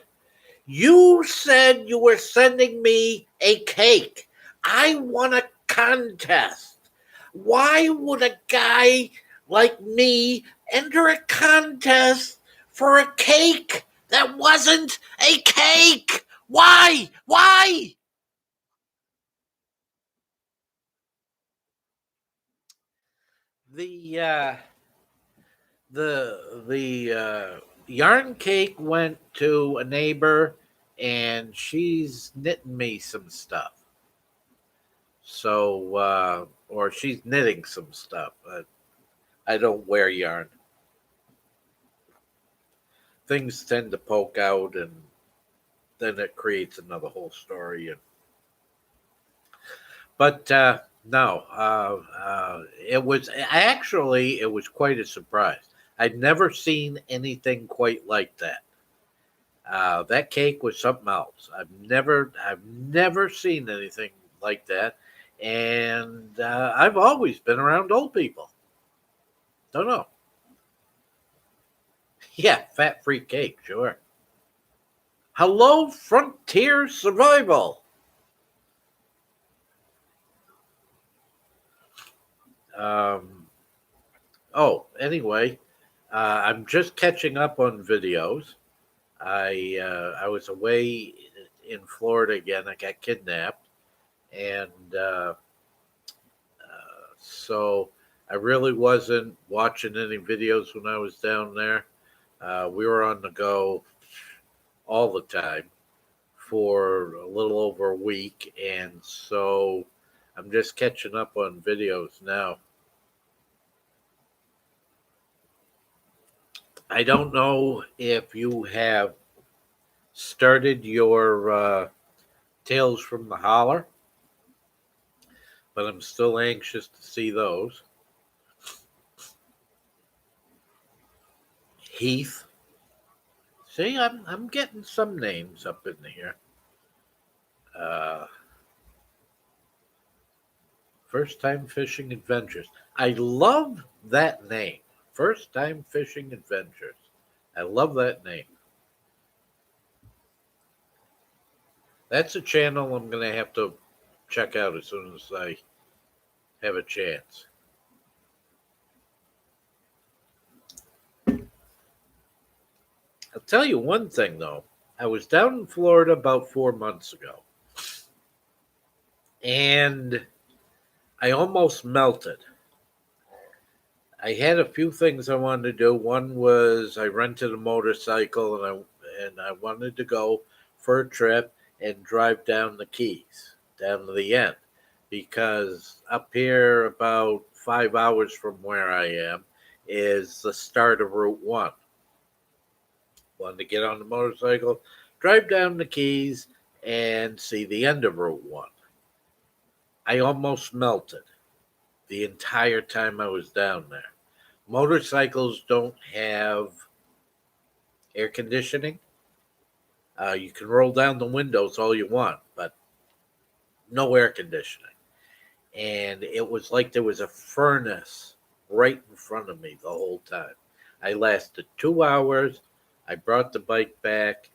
You said you were sending me a cake. I won a contest. Why would a guy like me enter a contest for a cake that wasn't a cake? Why? Why? The yarn cake went to a neighbor, and she's knitting me some stuff. So, or she's knitting some stuff. I don't wear yarn. Things tend to poke out, and then it creates another whole story. But no, it was quite a surprise. I'd never seen anything quite like that. That cake was something else. I've never seen anything like that, and I've always been around old people. Don't know. Yeah, fat-free cake, sure. Hello, Frontier Survival. Um, anyway, I'm just catching up on videos. I was away in Florida again. I got kidnapped, and so I really wasn't watching any videos when I was down there. We were on the go all the time for a little over a week, and so I'm just catching up on videos now. I don't know if you have started your Tales from the Holler, but I'm still anxious to see those. Heath. See, I'm getting some names up in here. Uh, First Time Fishing Adventures. I love that name. First Time Fishing Adventures. I love that name. That's a channel I'm going to have to check out as soon as I have a chance. I'll tell you one thing, though. I was down in Florida about 4 months ago, and I almost melted. I had a few things I wanted to do. One was I rented a motorcycle, and I wanted to go for a trip and drive down the Keys, down to the end, because up here, about 5 hours from where I am, is the start of Route One. Wanted to get on the motorcycle, drive down the Keys, and see the end of Route One. I almost melted the entire time I was down there. Motorcycles don't have air conditioning. You can roll down the windows all you want, but no air conditioning. And it was like there was a furnace right in front of me the whole time. I lasted 2 hours. I brought the bike back.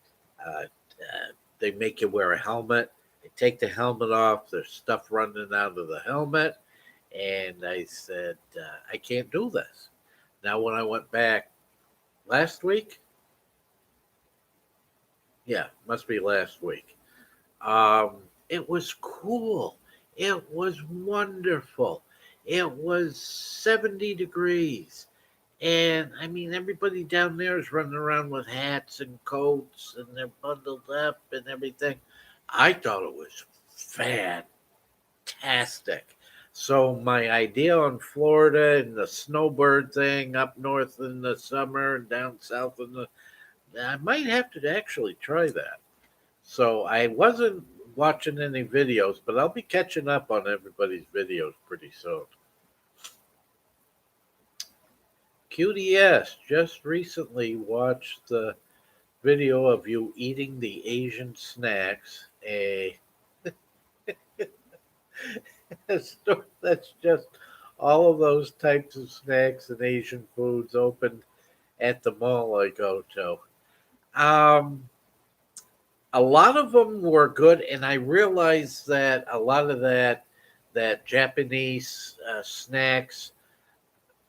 They make you wear a helmet. I take the helmet off. There's stuff running out of the helmet. And I said, I can't do this. Now, when I went back last week, yeah, must be last week. It was cool. It was wonderful. It was 70 degrees. And I mean, everybody down there is running around with hats and coats and they're bundled up and everything. I thought it was fantastic. So, my idea on Florida and the snowbird thing up north in the summer and down south in the, I might have to actually try that. So I wasn't watching any videos, but I'll be catching up on everybody's videos pretty soon. QDS just recently watched the video of you eating the Asian snacks. That's just all of those types of snacks and Asian foods open at the mall I go to. Um, a lot of them were good, and I realized that a lot of that Japanese snacks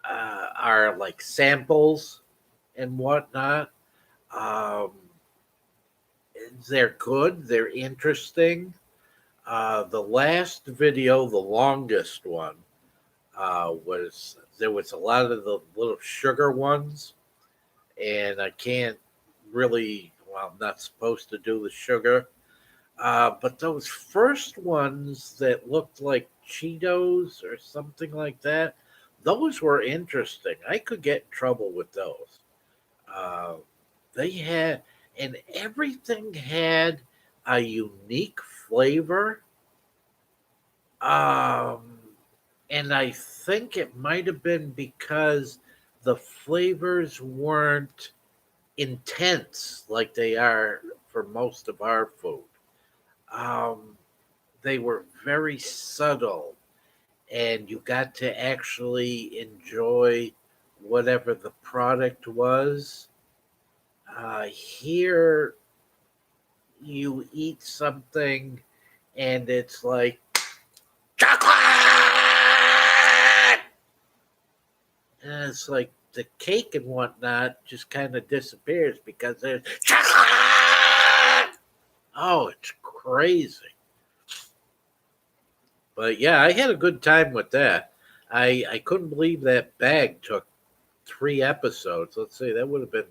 are like samples and whatnot. Um, they're good. They're interesting. The last video, the longest one, was there was a lot of the little sugar ones, and I can't really. Well, I'm not supposed to do the sugar. But those first ones that looked like Cheetos or something like that, those were interesting. I could get in trouble with those. Uh, they had, and everything had a unique flavor. Um, and I think it might have been because the flavors weren't intense like they are for most of our food. Um, they were very subtle, and you got to actually enjoy whatever the product was. Here, you eat something, and it's like chocolate, and it's like the cake and whatnot just kind of disappears because there's chocolate. Oh, it's crazy. But yeah, I had a good time with that. I couldn't believe that bag took 3 episodes. Let's see, that would have been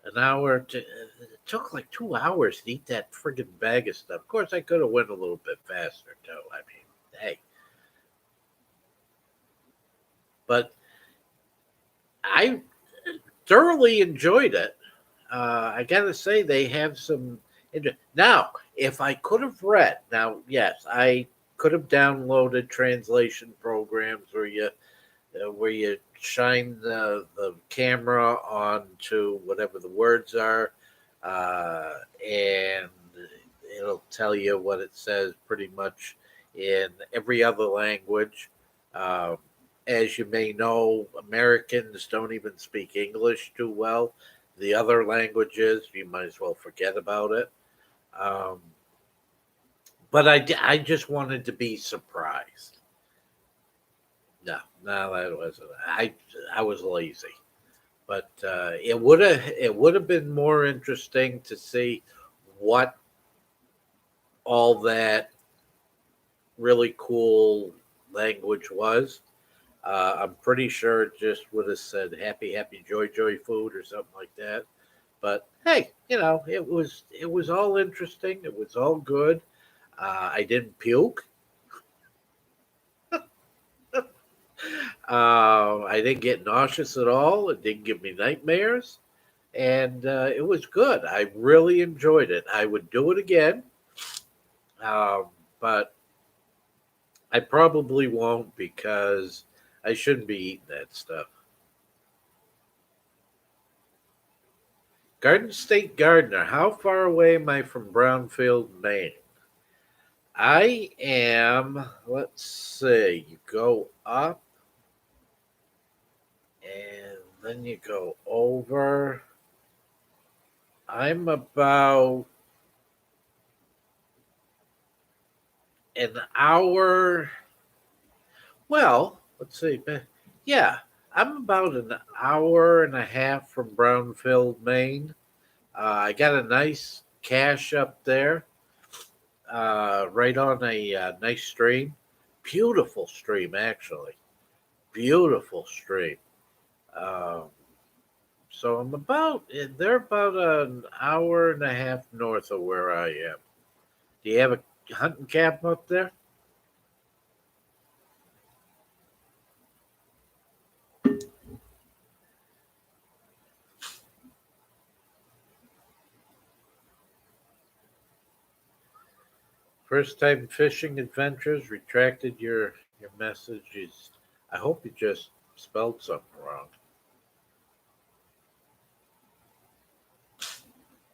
an hour. It took like 2 hours to eat that friggin' bag of stuff. Of course, I could have went a little bit faster too. I mean, hey, but I thoroughly enjoyed it. I gotta say they have some. Now, if I could have read, now yes, I could have downloaded translation programs where you shine the camera onto whatever the words are, and it'll tell you what it says pretty much in every other language. Um, as you may know, Americans don't even speak English too well. The other languages, you might as well forget about it. Um, but I just wanted to be surprised. No, no, that wasn't. I was lazy, but it would have been more interesting to see what all that really cool language was. I'm pretty sure it just would have said "happy, happy, joy, joy, food" or something like that. But hey, it was all interesting. It was all good. I didn't puke. I didn't get nauseous at all. It didn't give me nightmares, and it was good. I really enjoyed it. I would do it again, but I probably won't because I shouldn't be eating that stuff. Garden State Gardener, how far away am I from Brownfield, Maine? I am, let's see, you go up and then you go over. I'm about an hour. Well, let's see. Yeah, I'm about an hour and a half from Brownfield, Maine. I got a nice cache up there, right on a nice stream. Beautiful stream, actually. Beautiful stream. Um, so they're about an hour and a half north of where I am. Do you have a hunting cabin up there? First time fishing adventures, retracted your messages. I hope you just spelled something wrong.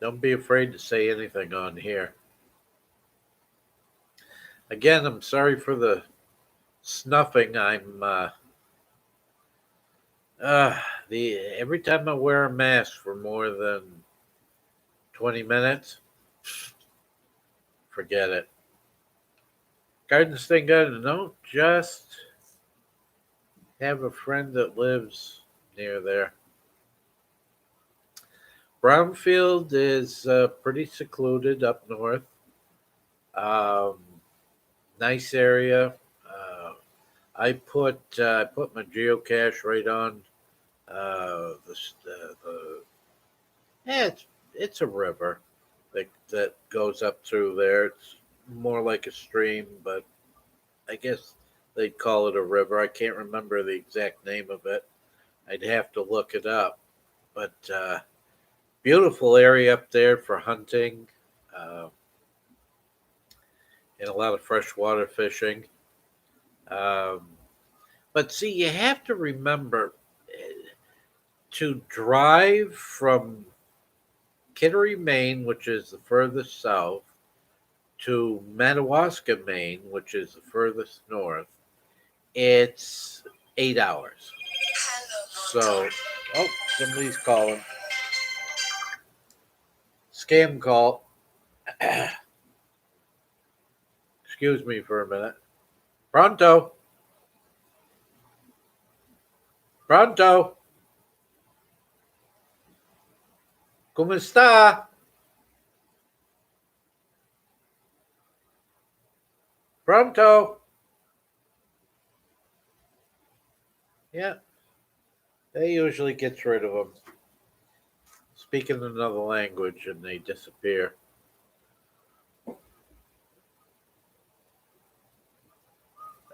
Don't be afraid to say anything on here. Again, I'm sorry for the snuffing. The every time I wear a mask for more than 20 minutes, forget it. Garden State Garden, don't just have a friend that lives near there. Brownfield is pretty secluded up north. Um, nice area. Uh, I put my geocache right on the yeah, it's a river that goes up through there. It's more like a stream, but I guess they'd call it a river. I can't remember the exact name of it. I'd have to look it up. But beautiful area up there for hunting, uh, and a lot of freshwater fishing. Um, but see, you have to remember to drive from Kittery, Maine, which is the furthest south, to Madawaska, Maine, which is the furthest north. It's 8 hours. So, oh, somebody's calling. Scam call. Excuse me for a minute. Pronto. Pronto. ¿Cómo está? Pronto. Yeah, they usually gets rid of them. Speaking another language and they disappear.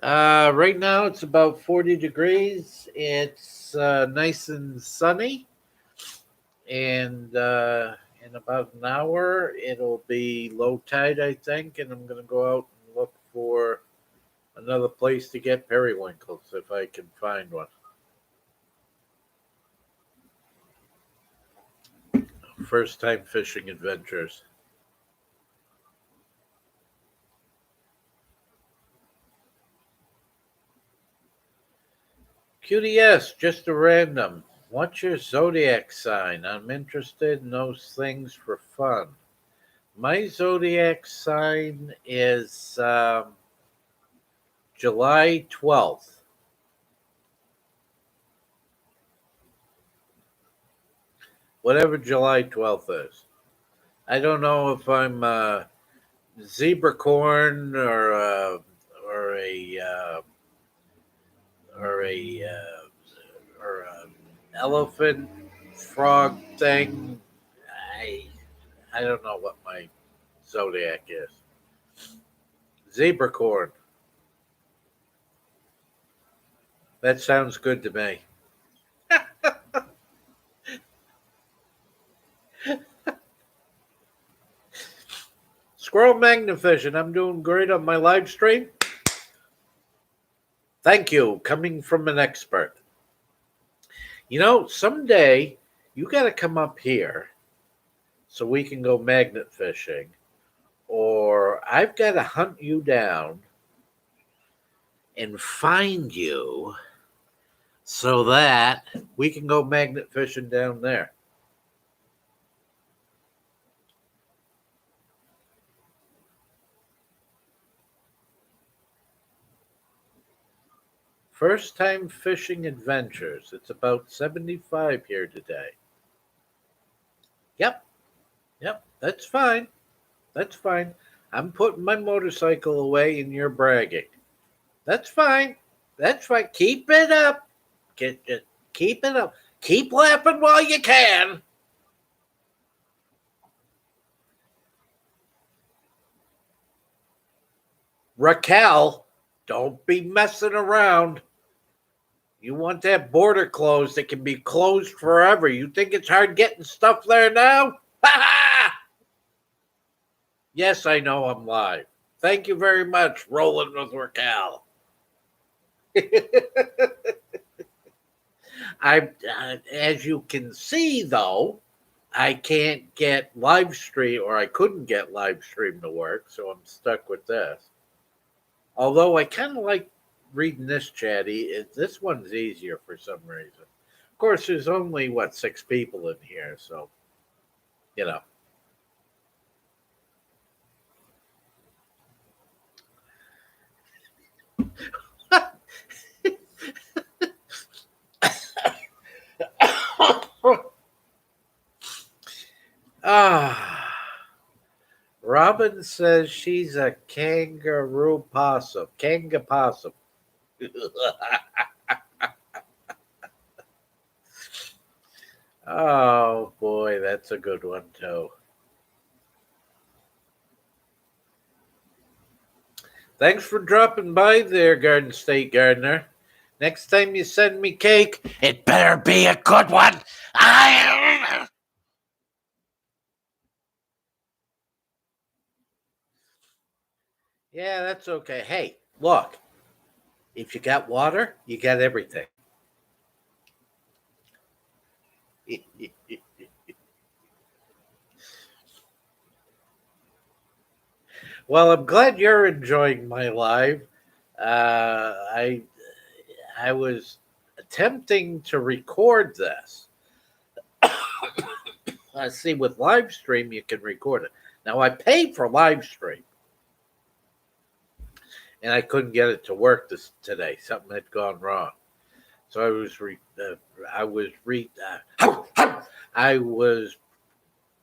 Right now it's about 40 degrees. It's nice and sunny. and in about an hour it'll be low tide, I think, and I'm going to go out and look for another place to get periwinkles if I can find one. First time fishing adventures. QDS, just a random. What's your zodiac sign? I'm interested in those things for fun. My zodiac sign is July 12th. Whatever July 12th is. I don't know if I'm zebra corn or a or a or a elephant frog thing. I I don't know what my zodiac is. Zebra corn. That sounds good to me. Squirrel Magnificent. I'm doing great on my live stream. Thank you. Coming from an expert. Someday you got to come up here so we can go magnet fishing, or I've got to hunt you down and find you so that we can go magnet fishing down there. First time fishing adventures. It's about 75 here today. Yep, yep, that's fine. That's fine. I'm putting my motorcycle away and you're bragging. That's fine. That's fine. Keep it up. Keep it up. Keep laughing while you can. Raquel, don't be messing around. You want that border closed. It can be closed forever. You think it's hard getting stuff there now? Ha ha! Yes, I know I'm live. Thank you very much, Rolling with Raquel. As you can see, though, I can't get live stream, or I couldn't get live stream to work, so I'm stuck with this. Although I kind of like reading this chatty. This one's easier for some reason. Of course, there's only, 6 people in here, so, you know. Robin says she's a kangaroo possum. Kanga possum. Oh boy, that's a good one too. Thanks for dropping by there, Garden State Gardener. Next time you send me cake, it better be a good one. Yeah, that's okay. Hey, look, if you got water, you got everything. Well, I'm glad you're enjoying my live. I was attempting to record this. See, with live stream, you can record it. Now, I paid for live stream, and I couldn't get it to work today. Something had gone wrong, so I was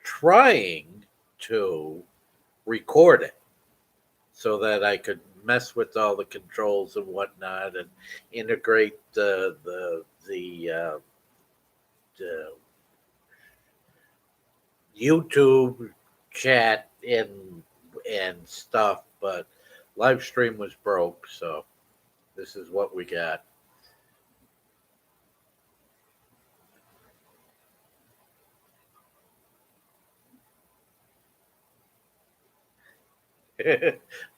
trying to record it so that I could mess with all the controls and whatnot, and integrate the YouTube chat and stuff, but live stream was broke, so this is what we got.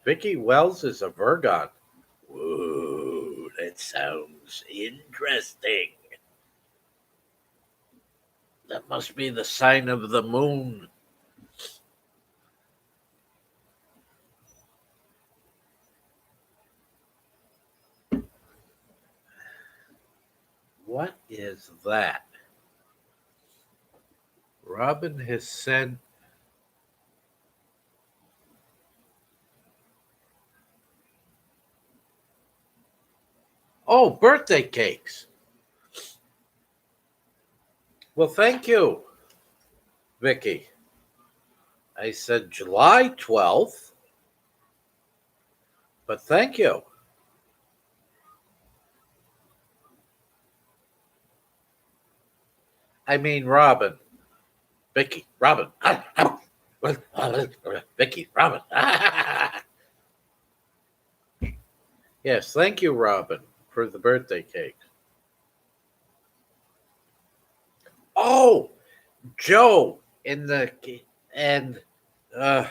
Vicky Wells is a Virgon. Whoa, that sounds interesting. That must be the sign of the moon. What is that? Robin has sent. Oh, birthday cakes. Well, thank you, Vicky. I said July 12th, but thank you. I mean, Robin. Vicky, Robin. Vicky, Robin. Yes, thank you, Robin, for the birthday cake. Oh, Joe in the and uh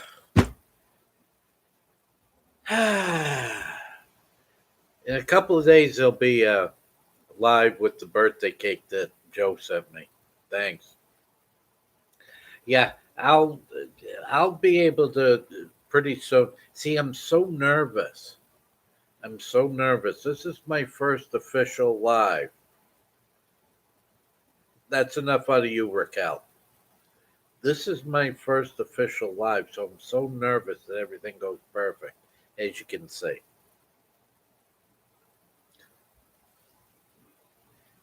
in a couple of days they'll be live with the birthday cake that Joe sent me. Thanks. Yeah, I'll be able to pretty soon. See, I'm so nervous. I'm so nervous. This is my first official live. That's enough out of you, Raquel. This is my first official live, so I'm so nervous that everything goes perfect, as you can see.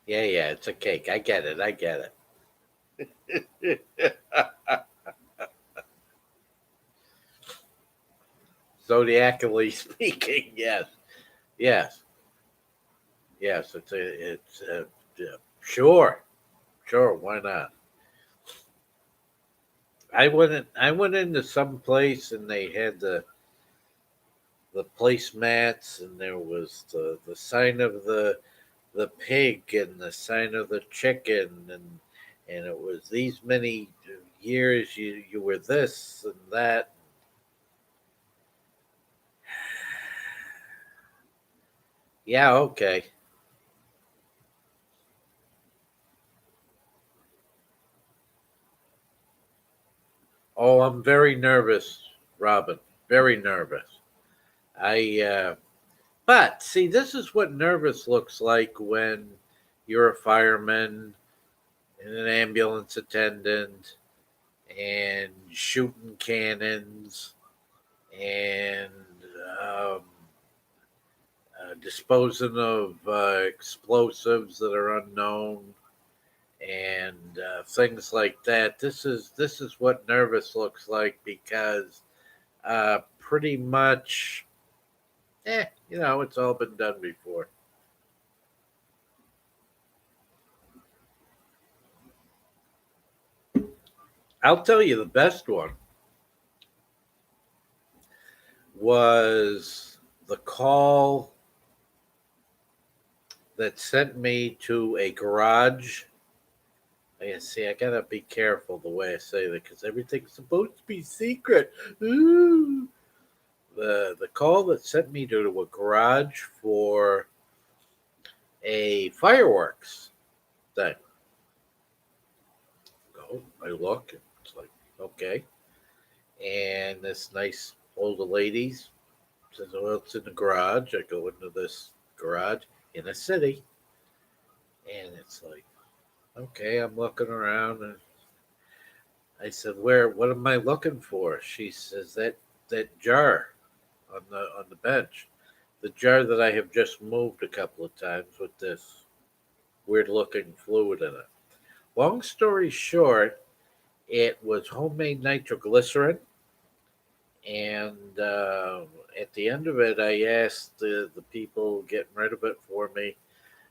Yeah, yeah, it's a cake. I get it. I get it. Zodiacally speaking, yes, yes, yes. Yeah, sure, sure. Why not? I went into some place and they had the placemats and there was the sign of the pig and the sign of the chicken and it was these many years you were this and that. Yeah, okay. Oh, I'm very nervous, Robin. Very nervous. I but see, this is what nervous looks like when you're a fireman and an ambulance attendant and shooting cannons and um, disposing of explosives that are unknown and things like that. This is what nervous looks like because pretty much, it's all been done before. I'll tell you the best one was the call that sent me to a garage. I see. I gotta be careful the way I say that because everything's supposed to be secret. Ooh. The call that sent me to a garage for a fireworks thing. Go. I look. It's like okay, and this nice older lady says, "Well, it's in the garage." I go into this garage in a city, and it's like, okay, I'm looking around, and I said, "Where? What am I looking for?" She says, "That jar on the bench, the jar that I have just moved a couple of times with this weird looking fluid in it." Long story short, it was homemade nitroglycerin, and at the end of it, I asked the people getting rid of it for me.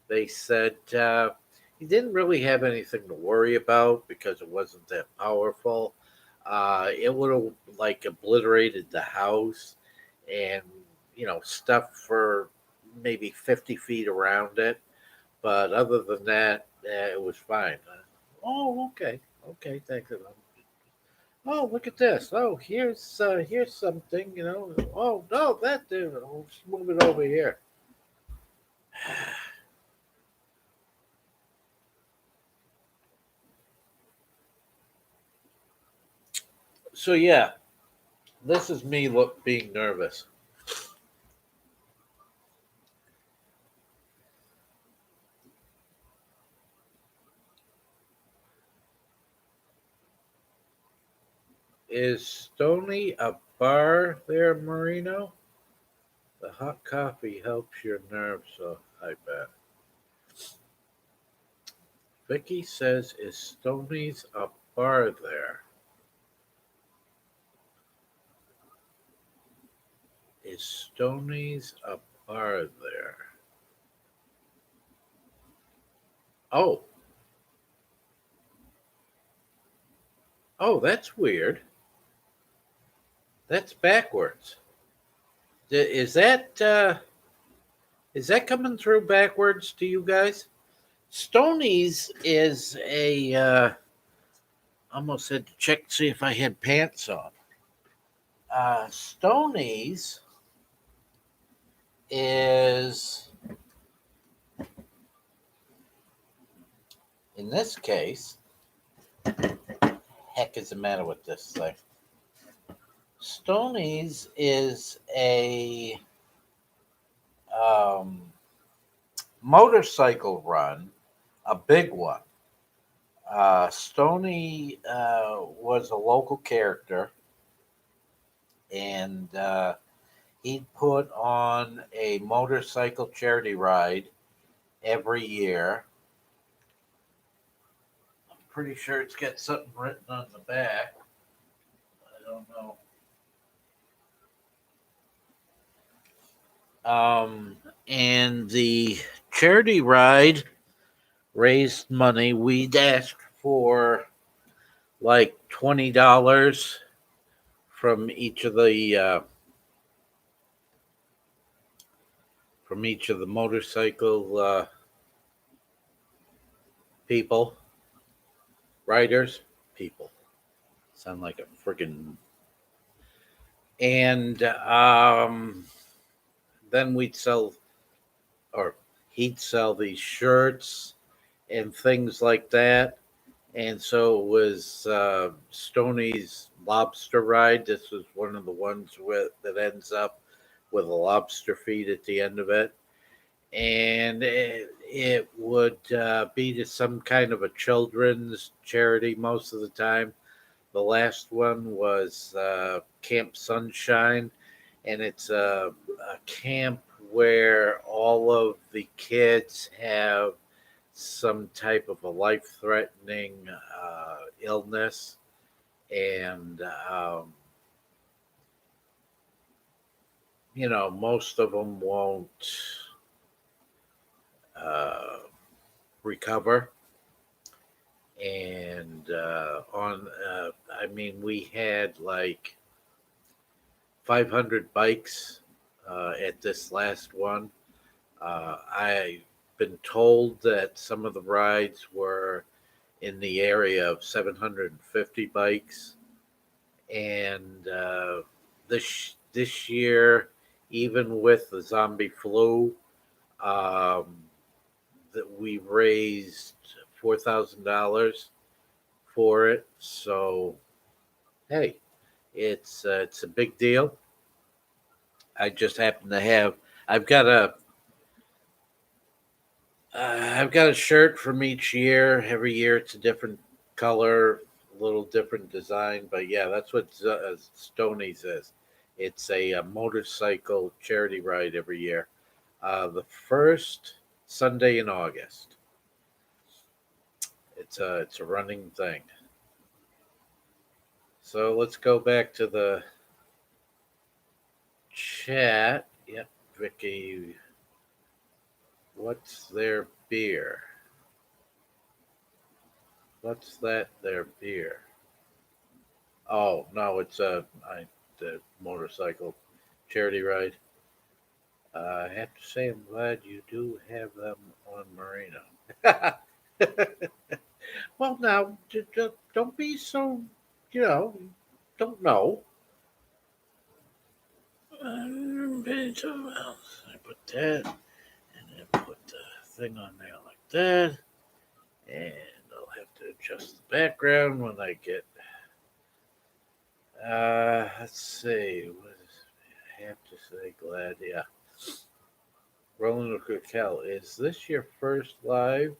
They said he didn't really have anything to worry about because it wasn't that powerful. It would have like obliterated the house and stuff for maybe 50 feet around it. But other than that, it was fine. Oh, okay, okay, thanks. Oh, look at this. Oh, here's something. Oh no, that dude. Let's move it over here. So yeah, this is me being nervous. Is Stony a bar there, Marino? The hot coffee helps your nerves, so I bet. Vicky says, "Is Stoney's a bar there? Is Stoney's a bar there?" Oh, oh, that's weird. That's backwards. Is that coming through backwards to you guys? Stoney's is a. Almost had to check to see if I had pants on. Stoney's is, in this case, heck is the matter with this thing? Stoney's is a um, motorcycle run, a big one. Stoney was a local character, and he put on a motorcycle charity ride every year. I'm pretty sure it's got something written on the back. I don't know. And the charity ride raised money. We'd asked for like $20 from each of the motorcycle people, riders, people. Sound like a friggin'. And then we'd sell, or he'd sell these shirts and things like that. And so it was Stoney's lobster ride. This was one of the ones that ends up with a lobster feed at the end of it. And it would be to some kind of a children's charity most of the time. The last one was Camp Sunshine, and it's a camp where all of the kids have some type of a life threatening illness. And, most of them won't uh, recover. And I mean, we had like 500 bikes at this last one. I've been told that some of the rides were in the area of 750 bikes. And this year, even with the zombie flu, um, that we raised $4,000 for it. So hey, it's a big deal. I just happen to have I've got a I've got a shirt from each year. Every year it's a different color, a little different design. But yeah, that's what Stoney's is. It's a motorcycle charity ride every year. The first Sunday in August. It's a running thing. So let's go back to the chat. Yep, Vicky. What's their beer? What's that? Their beer? Oh no, it's the motorcycle charity ride. I have to say, I'm glad you do have them on Marino. Well, now don't be so don't know. I put that, and then put the thing on there like that, and I'll have to adjust the background when I get. Let's see. What is, I have to say, glad, yeah. Roland Raquel, is this your first live,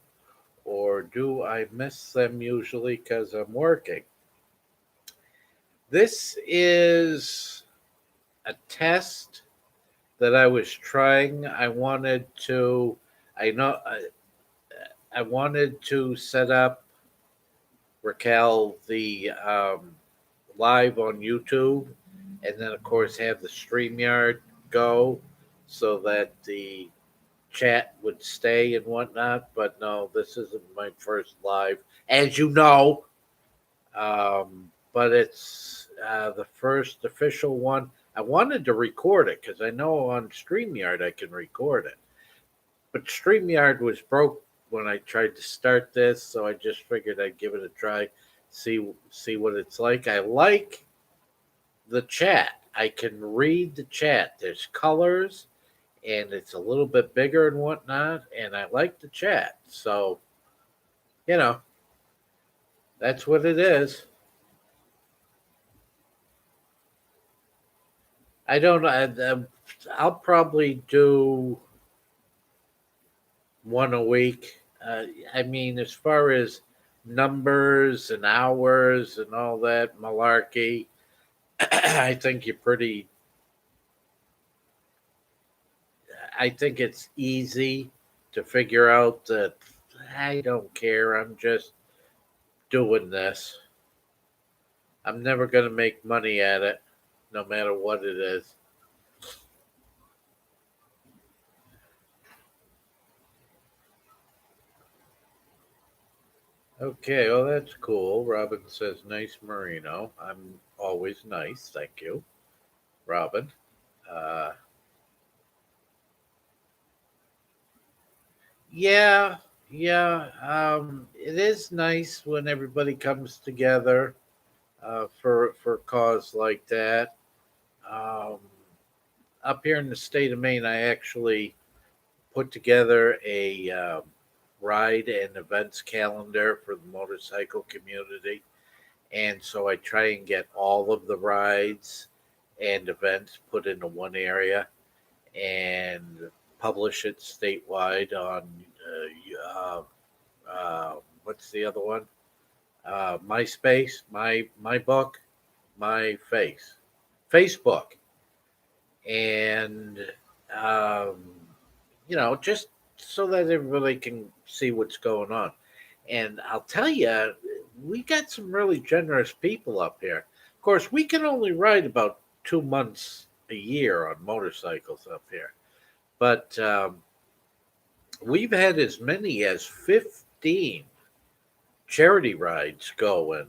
or do I miss them usually because I'm working? This is a test that I was trying. I know, I wanted to set up Raquel the live on YouTube, and then of course have the StreamYard go so that the chat would stay and whatnot. But no, this isn't my first live, as you know. But it's the first official one. I wanted to record it because I know on StreamYard I can record it. But StreamYard was broke when I tried to start this, so I just figured I'd give it a try, see what it's like. I like the chat. I can read the chat. There's colors, and it's a little bit bigger and whatnot, and I like the chat. So, you know, that's what it is. I don't know. I'll probably do one a week. I mean, as far as numbers and hours and all that malarkey, I think you're pretty. I think it's easy to figure out that I don't care. I'm just doing this. I'm never going to make money at it, no matter what it is. Okay, well, that's cool. Robin says, nice Marino. I'm always nice. Thank you, Robin. Uh, yeah, yeah. It is nice when everybody comes together for a cause like that. Um, Up here in the state of Maine, I actually put together a ride and events calendar for the motorcycle community. And so I try and get all of the rides and events put into one area and publish it statewide on what's the other one? MySpace, my book, my face, Facebook, and um, just so that everybody can see what's going on. And I'll tell you, we got some really generous people up here. Of course, we can only ride about 2 months a year on motorcycles up here, but we've had as many as 15 charity rides going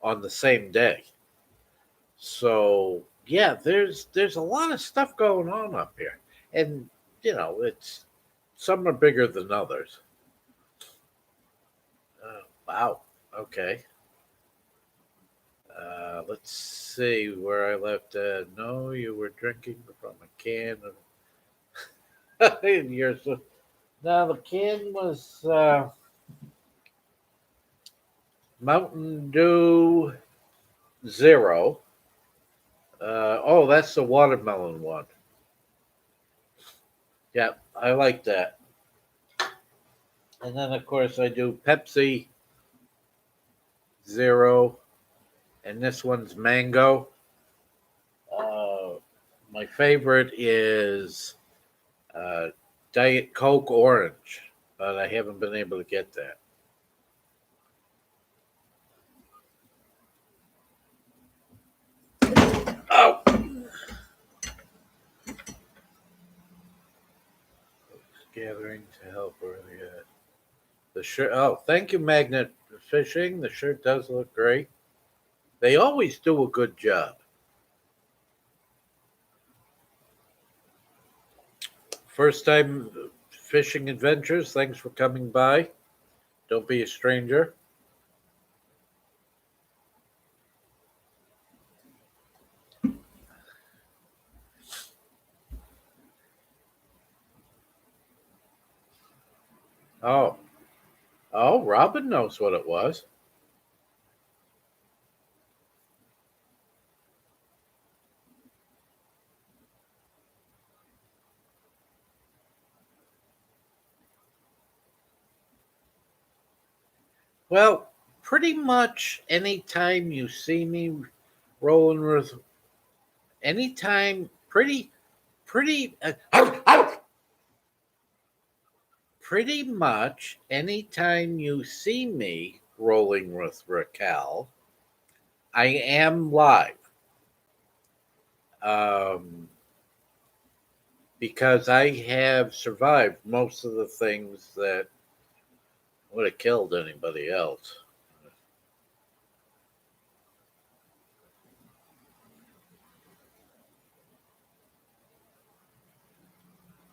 on the same day. So yeah, there's a lot of stuff going on up here, and it's some are bigger than others. Wow. Okay. Let's see where I left. No, you were drinking from a can. And you're so. Now the can was Mountain Dew Zero. Oh, that's the watermelon one. Yeah, I like that. And then of course I do Pepsi Zero, and this one's mango. Uh, my favorite is uh, Diet Coke Orange, but I haven't been able to get that. Oh, gathering to help earlier. The shirt. Oh, thank you, Magnet Fishing. The shirt does look great. They always do a good job. First time fishing adventures. Thanks for coming by. Don't be a stranger. Oh, oh, Robin knows what it was. Well, pretty much anytime you see me rolling with, anytime, pretty, pretty much anytime you see me rolling with Raquel, I am live. Um, because I have survived most of the things that would have killed anybody else.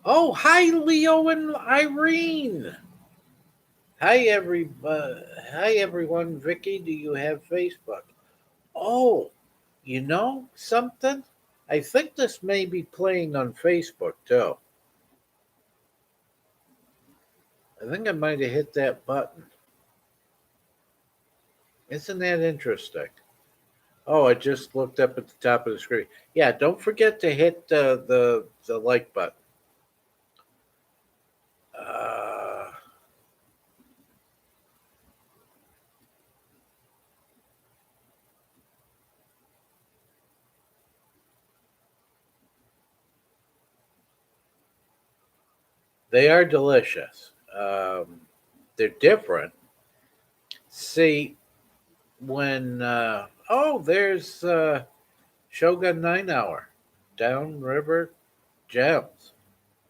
Oh, hi, Leo and Irene. Hi everyone. Vicky, do you have Facebook? Oh, you know something? I think this may be playing on Facebook too. I think I might have hit that button. Isn't that interesting? Oh, I just looked up at the top of the screen. Yeah, don't forget to hit the like button. Uh, they are delicious. They're different. See, when there's Shogun 9 Hour, Downriver Gems,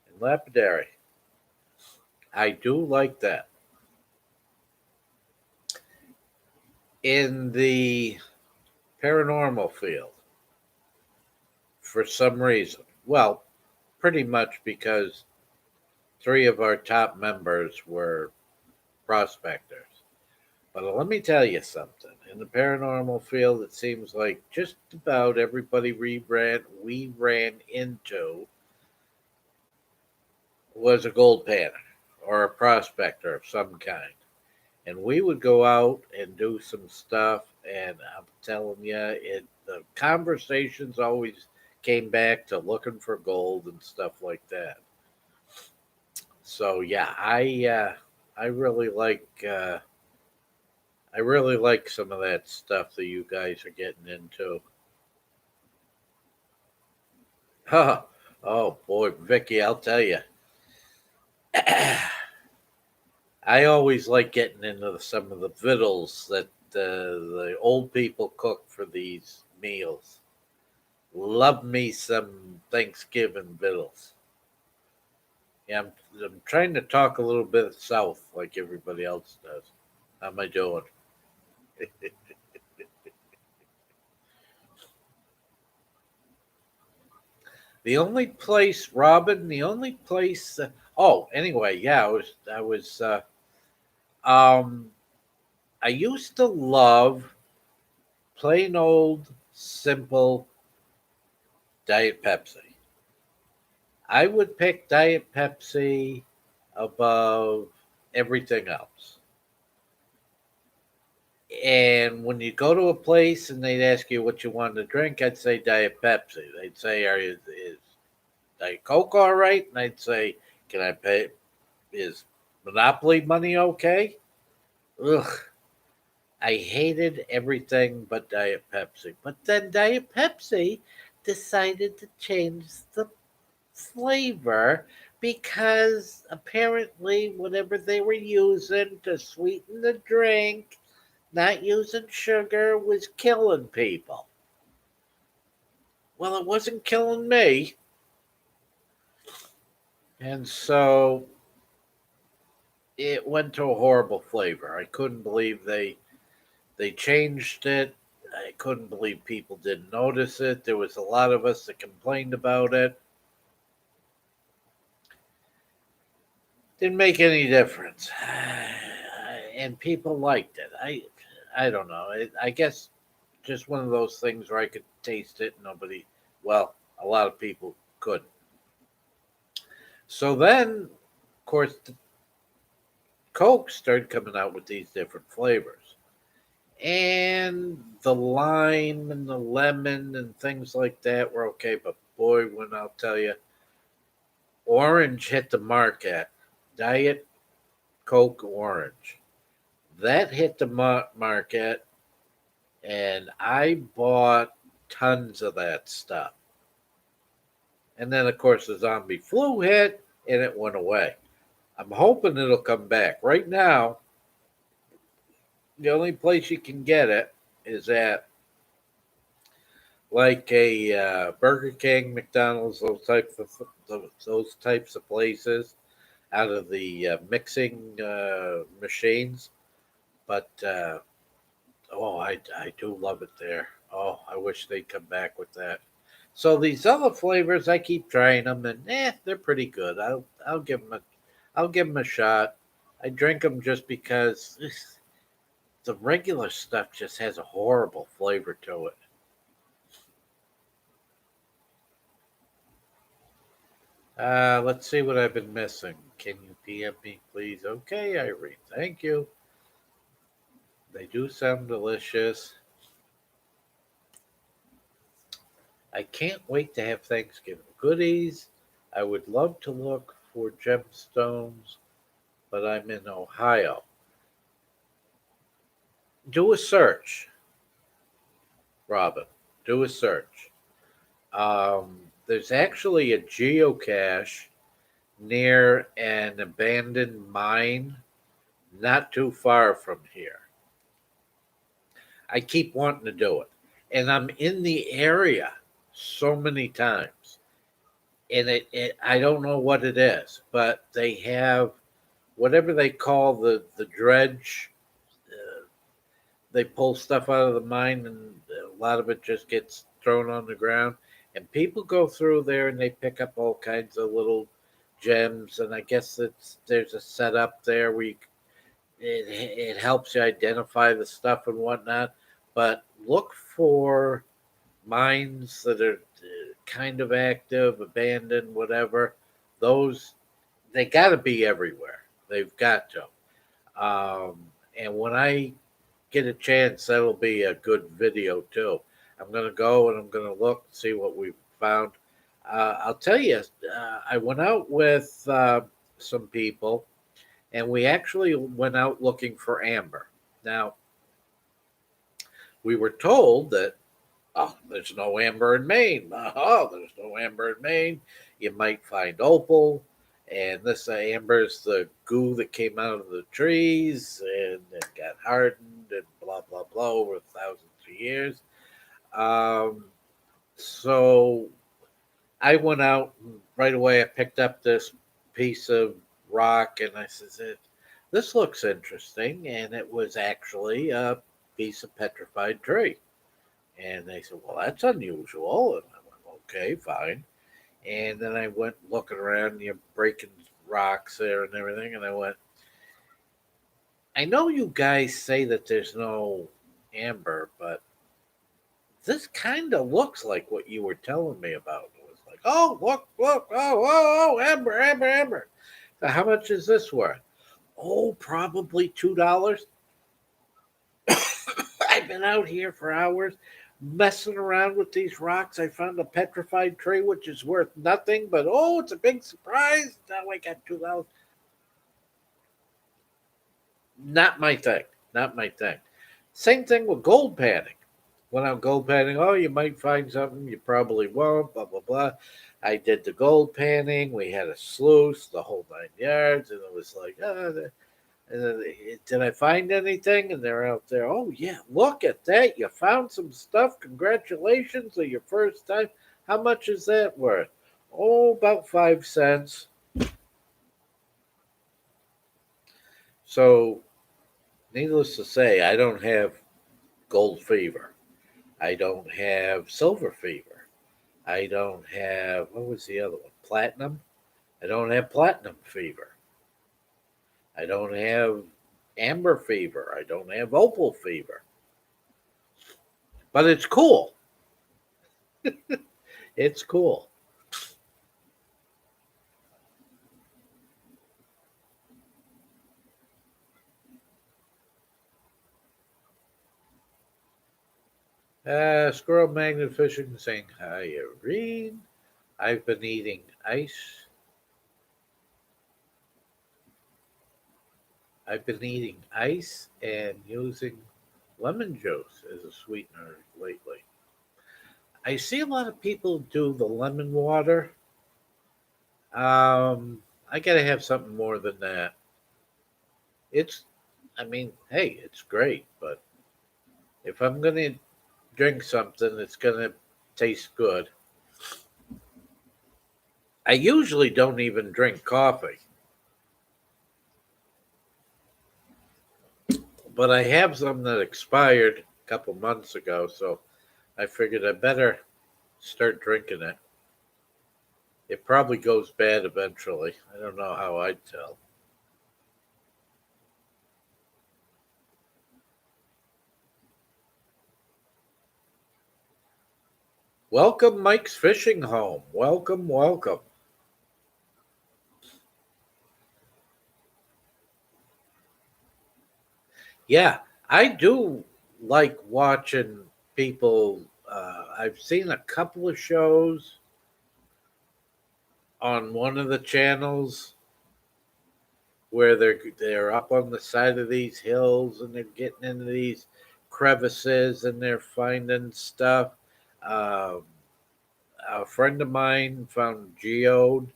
and Lapidary. I do like that. In the paranormal field, for some reason, well, pretty much because three of our top members were prospectors. But let me tell you something. In the paranormal field, it seems like just about everybody we ran into was a gold panner or a prospector of some kind. And we would go out and do some stuff, and I'm telling you, the conversations always came back to looking for gold and stuff like that. So yeah, I really like some of that stuff that you guys are getting into. Oh boy, Vicky, I'll tell you. I always like getting into some of the victuals that the old people cook for these meals. Love me some Thanksgiving victuals. Yeah, I'm trying to talk a little bit south like everybody else does. How am I doing? The only place, Robin, the only place. Oh, anyway, yeah, um, I used to love plain old, simple Diet Pepsi. I would pick Diet Pepsi above everything else. And when you go to a place and they'd ask you what you wanted to drink, I'd say Diet Pepsi. They'd say, is Diet Coke all right? And I'd say, can I pay? Is Monopoly money okay? Ugh. I hated everything but Diet Pepsi. But then Diet Pepsi decided to change the flavor because apparently whatever they were using to sweeten the drink, not using sugar, was killing people. Well, it wasn't killing me. And so it went to a horrible flavor. I couldn't believe they changed it. I couldn't believe people didn't notice it. There was a lot of us that complained about it. Didn't make any difference. And people liked it. I don't know. I guess just one of those things where I could taste it. Nobody, well, a lot of people couldn't. So then, of course, Coke started coming out with these different flavors. And the lime and the lemon and things like that were okay, but boy, when I'll tell you, orange hit the market. Diet Coke Orange. That hit the market, and I bought tons of that stuff. And then, of course, the zombie flu hit, and it went away. I'm hoping it'll come back. Right now, the only place you can get it is at like a Burger King, McDonald's, those types of places out of the mixing machines. But I do love it there. Oh, I wish they'd come back with that. So these other flavors, I keep trying them, and they're pretty good. I'll give them a shot. I drink them just because the regular stuff just has a horrible flavor to it. Let's see what I've been missing. Can you PM me, please? Okay, Irene. Thank you. They do sound delicious. I can't wait to have Thanksgiving goodies. I would love to look for gemstones, but I'm in Ohio. Do a search, Robin. Do a search. There's actually a geocache near an abandoned mine not too far from here. I keep wanting to do it. And I'm in the area so many times. And I don't know what it is, but they have whatever they call the dredge. Uh, they pull stuff out of the mine, and a lot of it just gets thrown on the ground. And people go through there and they pick up all kinds of little gems. And I guess there's a setup there where it helps you identify the stuff and whatnot. But look for mines that are kind of active, abandoned, whatever. Those they got to be everywhere. They've got to. And when I get a chance, that'll be a good video too. I'm gonna go and I'm gonna look see what we've found. I'll tell you, I went out with some people, and we actually went out looking for amber. Now, we were told that there's no amber in Maine. Oh, there's no amber in Maine. You might find opal, and this amber is the goo that came out of the trees and it got hardened and blah blah blah over thousands of years. Um, so I went out and right away. I picked up this piece of rock and I said, "This looks interesting," and it was actually a piece of petrified tree. And they said, "Well, that's unusual." And I went, "Okay, fine." And then I went looking around, breaking rocks there and everything. And I went, "I know you guys say that there's no amber, but this kind of looks like what you were telling me about." It was like, "Oh, look, look, oh, amber, amber, amber." So how much is this worth? Oh, probably $2. I've been out here for hours messing around with these rocks. I found a petrified tree which is worth nothing, but oh, it's a big surprise. Now I got $2. Not my thing. Not my thing. Same thing with gold panning. When I'm gold panning, oh, you might find something, you probably won't, blah, blah, blah. I did the gold panning. We had a sluice, the whole 9 yards, and it was like, and then did I find anything? And they're out there. Oh yeah, look at that! You found some stuff. Congratulations on your first time. How much is that worth? Oh, about 5 cents. So, needless to say, I don't have gold fever. I don't have silver fever. I don't have what was the other one? Platinum. I don't have platinum fever. I don't have amber fever. I don't have opal fever. But it's cool. It's cool. Squirrel Magnet Fishing saying hi, Irene. I've been eating ice. I've been eating ice and using lemon juice as a sweetener lately. I see a lot of people do the lemon water. I gotta have something more than that. It's, I mean, hey, it's great, but if I'm gonna drink something, it's gonna taste good. I usually don't even drink coffee, but I have some that expired a couple months ago, so I figured I better start drinking it. It probably goes bad eventually. I don't know how I'd tell. Welcome, Mike's Fishing Home. Welcome, welcome. Yeah, I do like watching people. I've seen a couple of shows on one of the channels where they're up on the side of these hills and they're getting into these crevices and they're finding stuff. Um, a friend of mine found geode,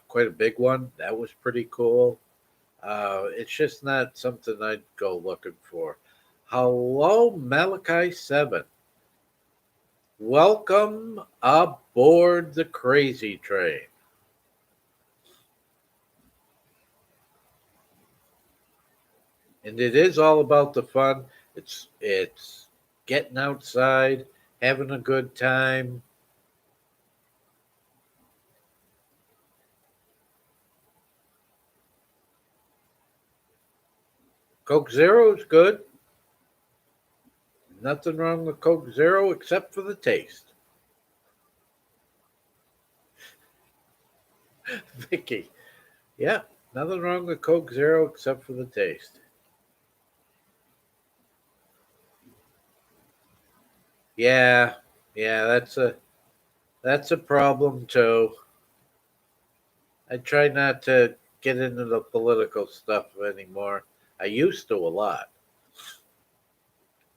quite a big one. That was pretty cool. It's just not something I'd go looking for. Hello, Malachi 7. Welcome aboard the crazy train. And it is all about the fun. It's getting outside, having a good time. Coke Zero is good. Nothing wrong with Coke Zero except for the taste. Vicky. Yeah, nothing wrong with Coke Zero except for the taste. Yeah, yeah, that's a problem too. I try not to get into the political stuff anymore. I used to a lot.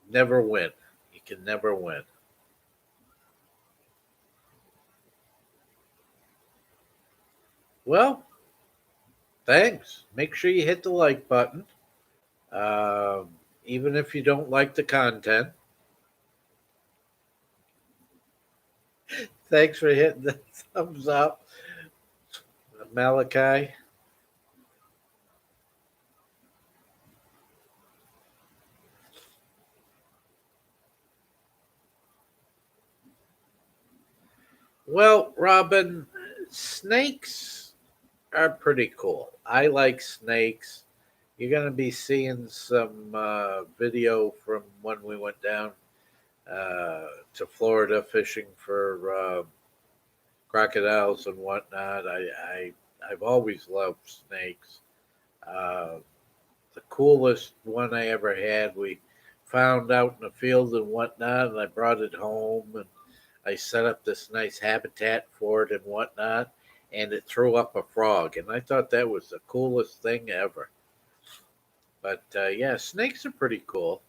Never win. You can never win. Well, thanks. Make sure you hit the like button. Even if you don't like the content. Thanks for hitting the thumbs up, Malachi. Well, Robin, snakes are pretty cool. I like snakes. You're going to be seeing some video from when we went down to Florida fishing for crocodiles and whatnot. I've always loved snakes. Uh, the coolest one I ever had, we found out in the field and whatnot, and I brought it home and I set up this nice habitat for it and whatnot, and it threw up a frog, and I thought that was the coolest thing ever. But yeah, snakes are pretty cool.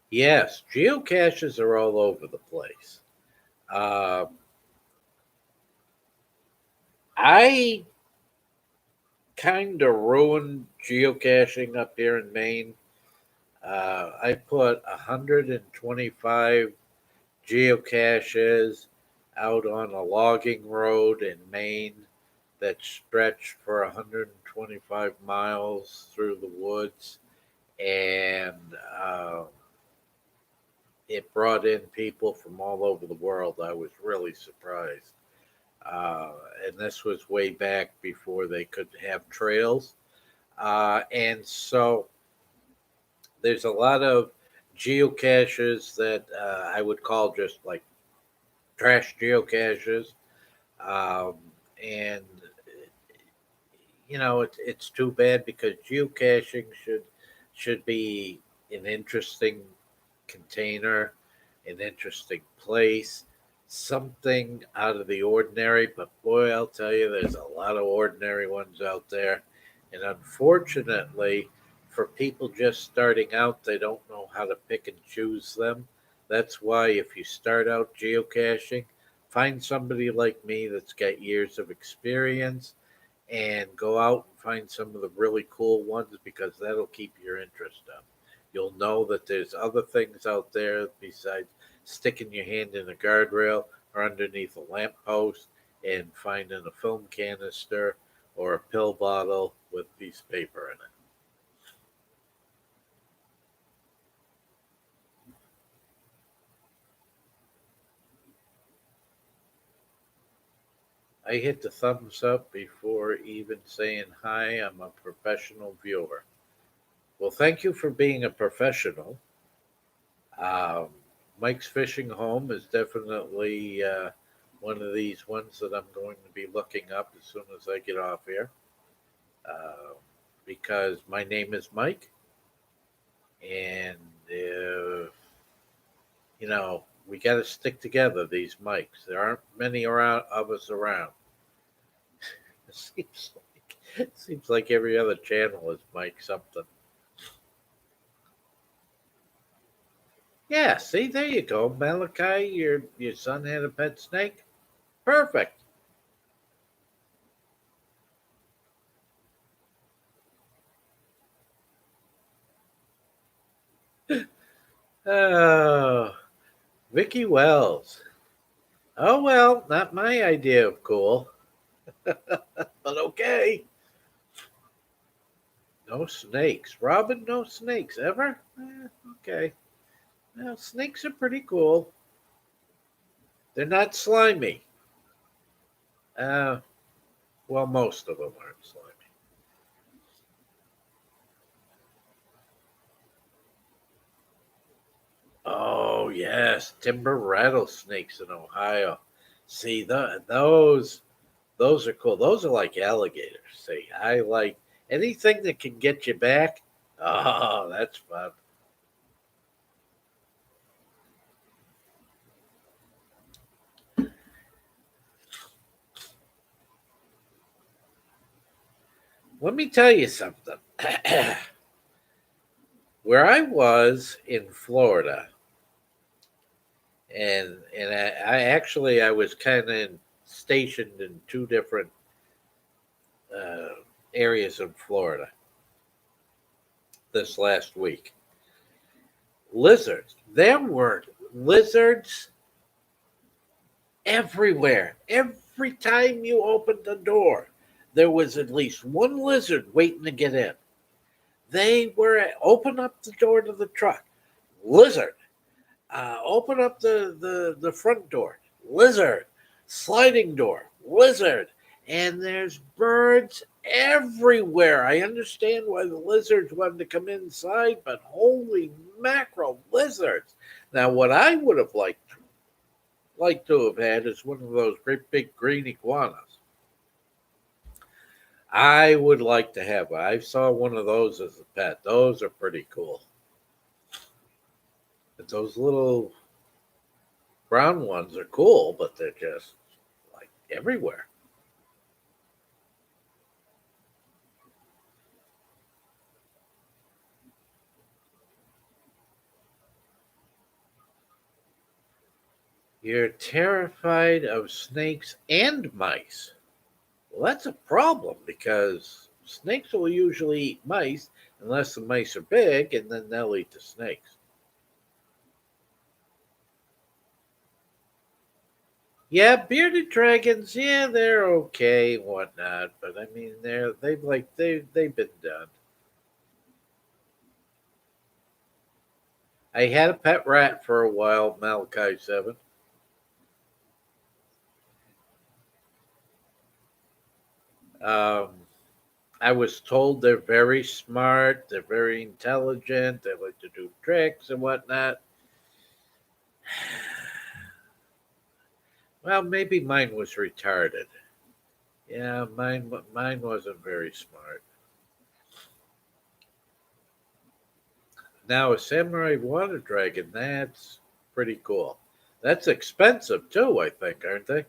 Yes, geocaches are all over the place. Uh, I kind of ruined geocaching up here in Maine. I put 125 geocaches out on a logging road in Maine that stretched for 125 miles through the woods, and it brought in people from all over the world. I was really surprised. Uh, and this was way back before they could have trails. And so there's a lot of geocaches that I would call just like trash geocaches. Um, and it's too bad because geocaching should be an interesting container, an interesting place, something out of the ordinary. But boy, I'll tell you, there's a lot of ordinary ones out there, and unfortunately, for people just starting out, they don't know how to pick and choose them. That's why if you start out geocaching, find somebody like me that's got years of experience and go out and find some of the really cool ones because that'll keep your interest up. You'll know that there's other things out there besides sticking your hand in a guardrail or underneath a lamppost and finding a film canister or a pill bottle with a piece of paper in it. I hit the thumbs up before even saying hi. I'm a professional viewer. Well, thank you for being a professional. Um, Mike's Fishing Home is definitely one of these ones that I'm going to be looking up as soon as I get off here, uh, because my name is Mike, and we got to stick together. These Mikes, there aren't many around of us around. It seems like every other channel is Mike something. Yeah, see, there you go, Malachi. Your son had a pet snake. Perfect. Oh, Vicky Wells. Oh well, not my idea of cool, but okay. No snakes, Robin. No snakes ever. Okay. Well, snakes are pretty cool. They're not slimy. Uh, well, most of them aren't slimy. Oh yes, timber rattlesnakes in Ohio. See, those are cool. Those are like alligators. See, I like anything that can get you back. Oh, that's fun. Let me tell you something. Where I was in Florida, and I was kind of stationed in two different uh, areas of Florida this last week. Lizards. There were lizards everywhere. Every time you opened the door, there was at least one lizard waiting to get in. They were open up the door to the truck. Lizard. Open up the front door. Lizard. Sliding door. Lizard. And there's birds everywhere. I understand why the lizards wanted to come inside, but holy mackerel, lizards. Now, what I would have liked to have had is one of those great big green iguanas. I would like to have. I saw one of those as a pet. Those are pretty cool. But those little brown ones are cool, but they're just like everywhere. You're terrified of snakes and mice. Well, that's a problem because snakes will usually eat mice unless the mice are big, and then they'll eat the snakes. Yeah, bearded dragons, yeah, they're okay and whatnot, but I mean, they've been done. I had a pet rat for a while, Malachi 7. Um, I was told they're very smart, they're very intelligent, they like to do tricks and whatnot. Well, maybe mine was retarded. Yeah, mine wasn't very smart. Now a samurai water dragon, that's pretty cool. That's expensive too, I think, aren't they?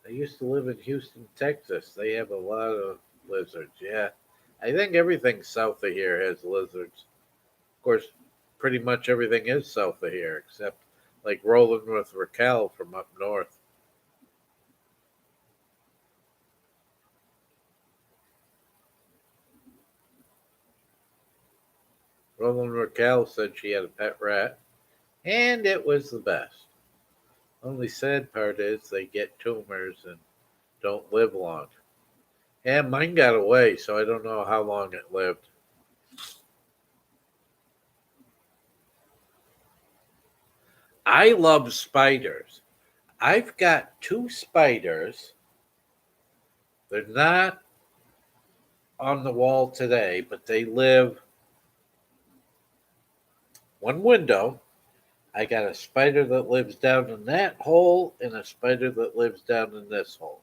I used to live in Houston, Texas. They have a lot of lizards. Yeah, I think everything south of here has lizards. Of course, pretty much everything is south of here, except like rolling with Raquel from up north. Roland Raquel said she had a pet rat, and it was the best. Only sad part is they get tumors and don't live long. And mine got away, so I don't know how long it lived. I love spiders. I've got two spiders. They're not on the wall today, but they live one window. I got a spider that lives down in that hole and a spider that lives down in this hole.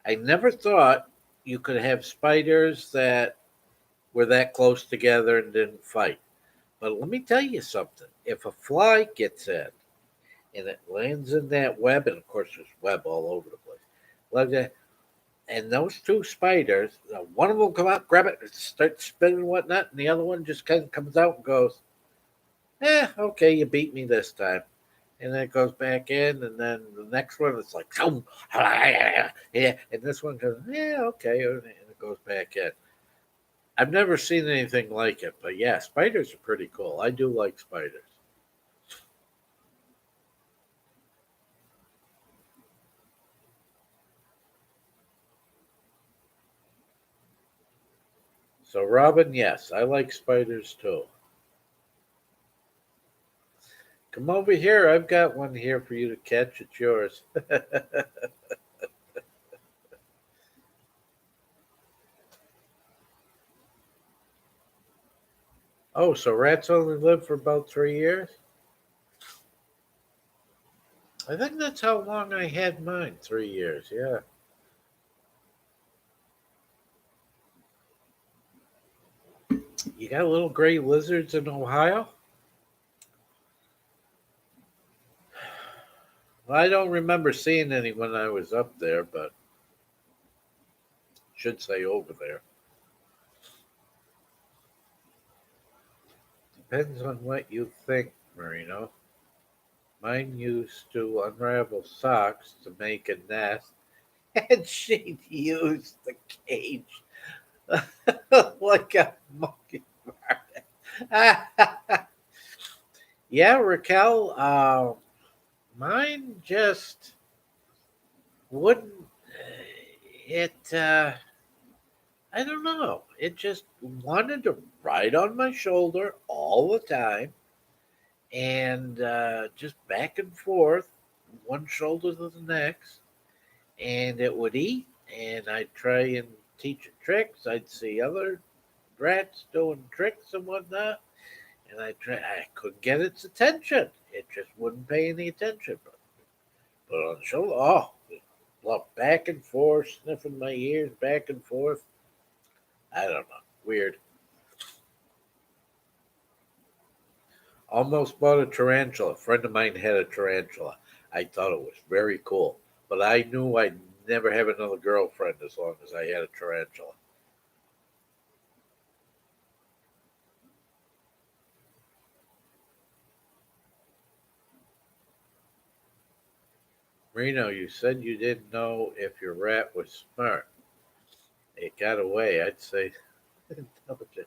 I never thought you could have spiders that were that close together and didn't fight. But let me tell you something. If a fly gets in and it lands in that web, and of course there's web all over the place, like that, and those two spiders, one of them will come out, grab it, and start spinning and whatnot, and the other one just kind of comes out and goes, okay, you beat me this time. And then it goes back in, and then the next one it's like, yeah, and this one goes, okay, and it goes back in. I've never seen anything like it, but yeah, spiders are pretty cool. I do like spiders. So, Robin, yes, I like spiders too. Come over here. I've got one here for you to catch. It's yours. Oh, so rats only live for about 3 years? I think that's how long I had mine. 3 years, yeah. You got little gray lizards in Ohio? Well, I don't remember seeing any when I was up there, but should say over there. Depends on what you think, Marino. Mine used to unravel socks to make a nest, and she'd use the cage like a monkey bar. Yeah, Raquel, mine just wouldn't. It, I don't know. It just wanted to ride on my shoulder all the time and just back and forth, one shoulder to the next. And it would eat, and I'd try and teach it tricks. I'd see other rats doing tricks and whatnot, and I couldn't get its attention. It just wouldn't pay any attention. But on the shoulder, oh, back and forth, sniffing my ears back and forth. I don't know. Weird. Almost bought a tarantula. A friend of mine had a tarantula. I thought it was very cool. But I knew I'd never have another girlfriend as long as I had a tarantula. Reno, you said you didn't know if your rat was smart. It got away. I'd say intelligent.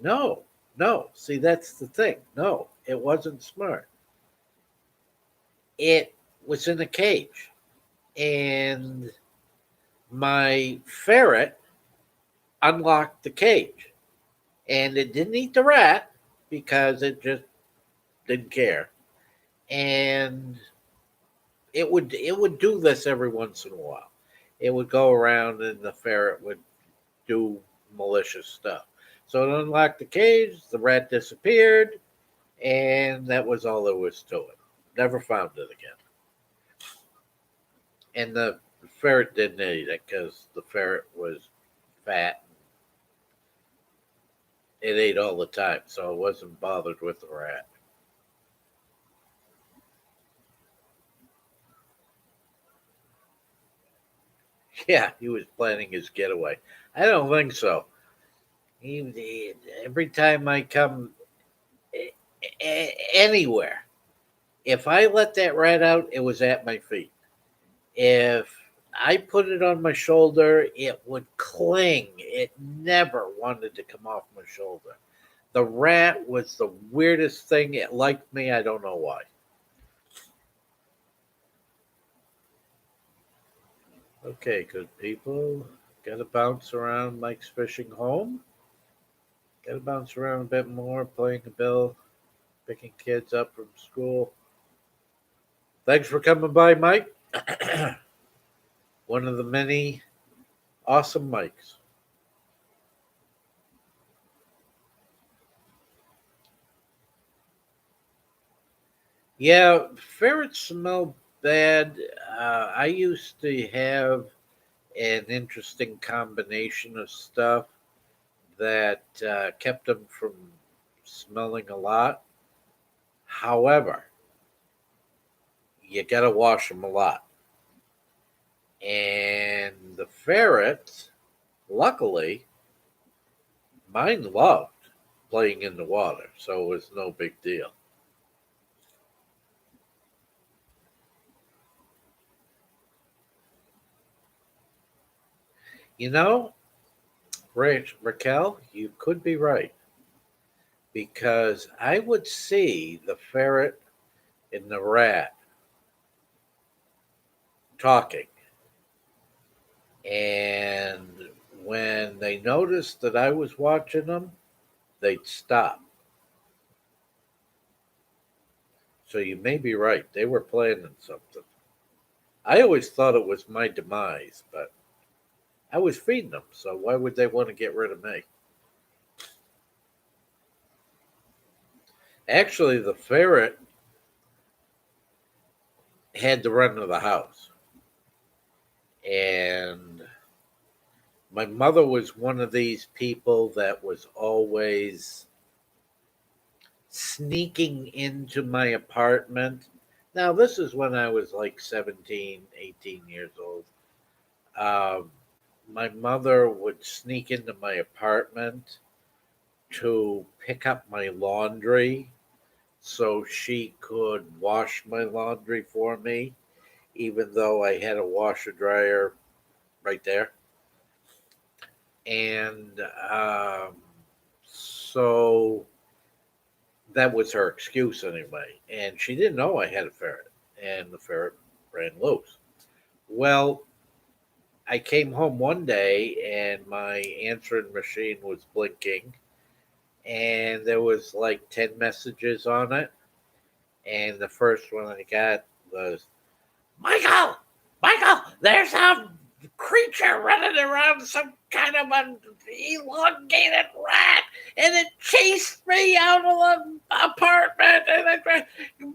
No, no. See, that's the thing. No, it wasn't smart. It was in a cage. And my ferret unlocked the cage. And it didn't eat the rat because it just didn't care. And it would do this every once in a while. It would go around and the ferret would do malicious stuff. So it unlocked the cage, the rat disappeared, and that was all there was to it. Never found it again. And the ferret didn't eat it because the ferret was fat. It ate all the time, so it wasn't bothered with the rat. Yeah, he was planning his getaway. I don't think so. Every time I come anywhere, if I let that rat out, it was at my feet. If I put it on my shoulder, it would cling. It never wanted to come off my shoulder. The rat was the weirdest thing. It liked me. I don't know why. Okay, good people. Gotta bounce around Mike's fishing home. Gotta bounce around a bit more, playing a bill, picking kids up from school. Thanks for coming by, Mike. One of the many awesome Mikes. Yeah, ferrets smell bad. I used to have an interesting combination of stuff that kept them from smelling a lot. However, you got to wash them a lot. And the ferrets, luckily, mine loved playing in the water, so it was no big deal. You know, Raquel, you could be right because I would see the ferret and the rat talking, and when they noticed that I was watching them, they'd stop. So you may be right. They were planning something. I always thought it was my demise, but I was feeding them, so why would they want to get rid of me? Actually, the ferret had the run of the house. And my mother was one of these people that was always sneaking into my apartment. Now, this is when I was like 17, 18 years old. Um, my mother would sneak into my apartment to pick up my laundry so she could wash my laundry for me, even though I had a washer dryer right there. And so that was her excuse anyway. And she didn't know I had a ferret, and the ferret ran loose. Well, I came home one day and my answering machine was blinking, and there was like 10 messages on it. And the first one I got was, Michael, Michael, there's a creature running around, some kind of an elongated rat, and it chased me out of the apartment. And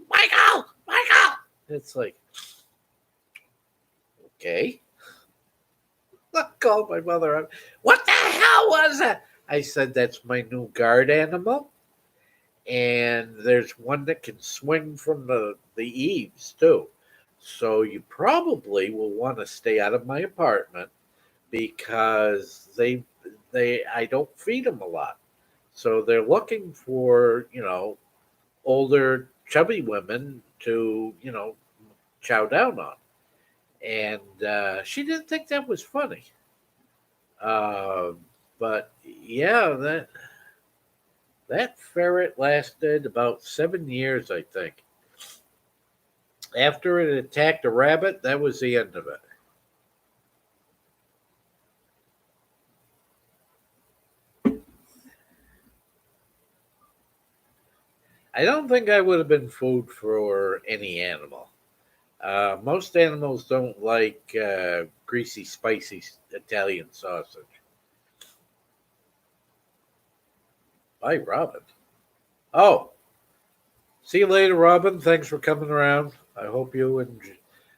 Michael, Michael. It's like, okay. I called my mother up. What the hell was that? I said, that's my new guard animal. And there's one that can swing from the eaves too. So you probably will want to stay out of my apartment because they I don't feed them a lot. So they're looking for, older chubby women to, chow down on. And she didn't think that was funny. Uh, but yeah, that ferret lasted about 7 years, I think. After it attacked a rabbit, that was the end of it. I don't think I would have been food for any animal. Most animals don't like greasy, spicy Italian sausage. Bye, Robin. Oh, see you later, Robin. Thanks for coming around. I hope you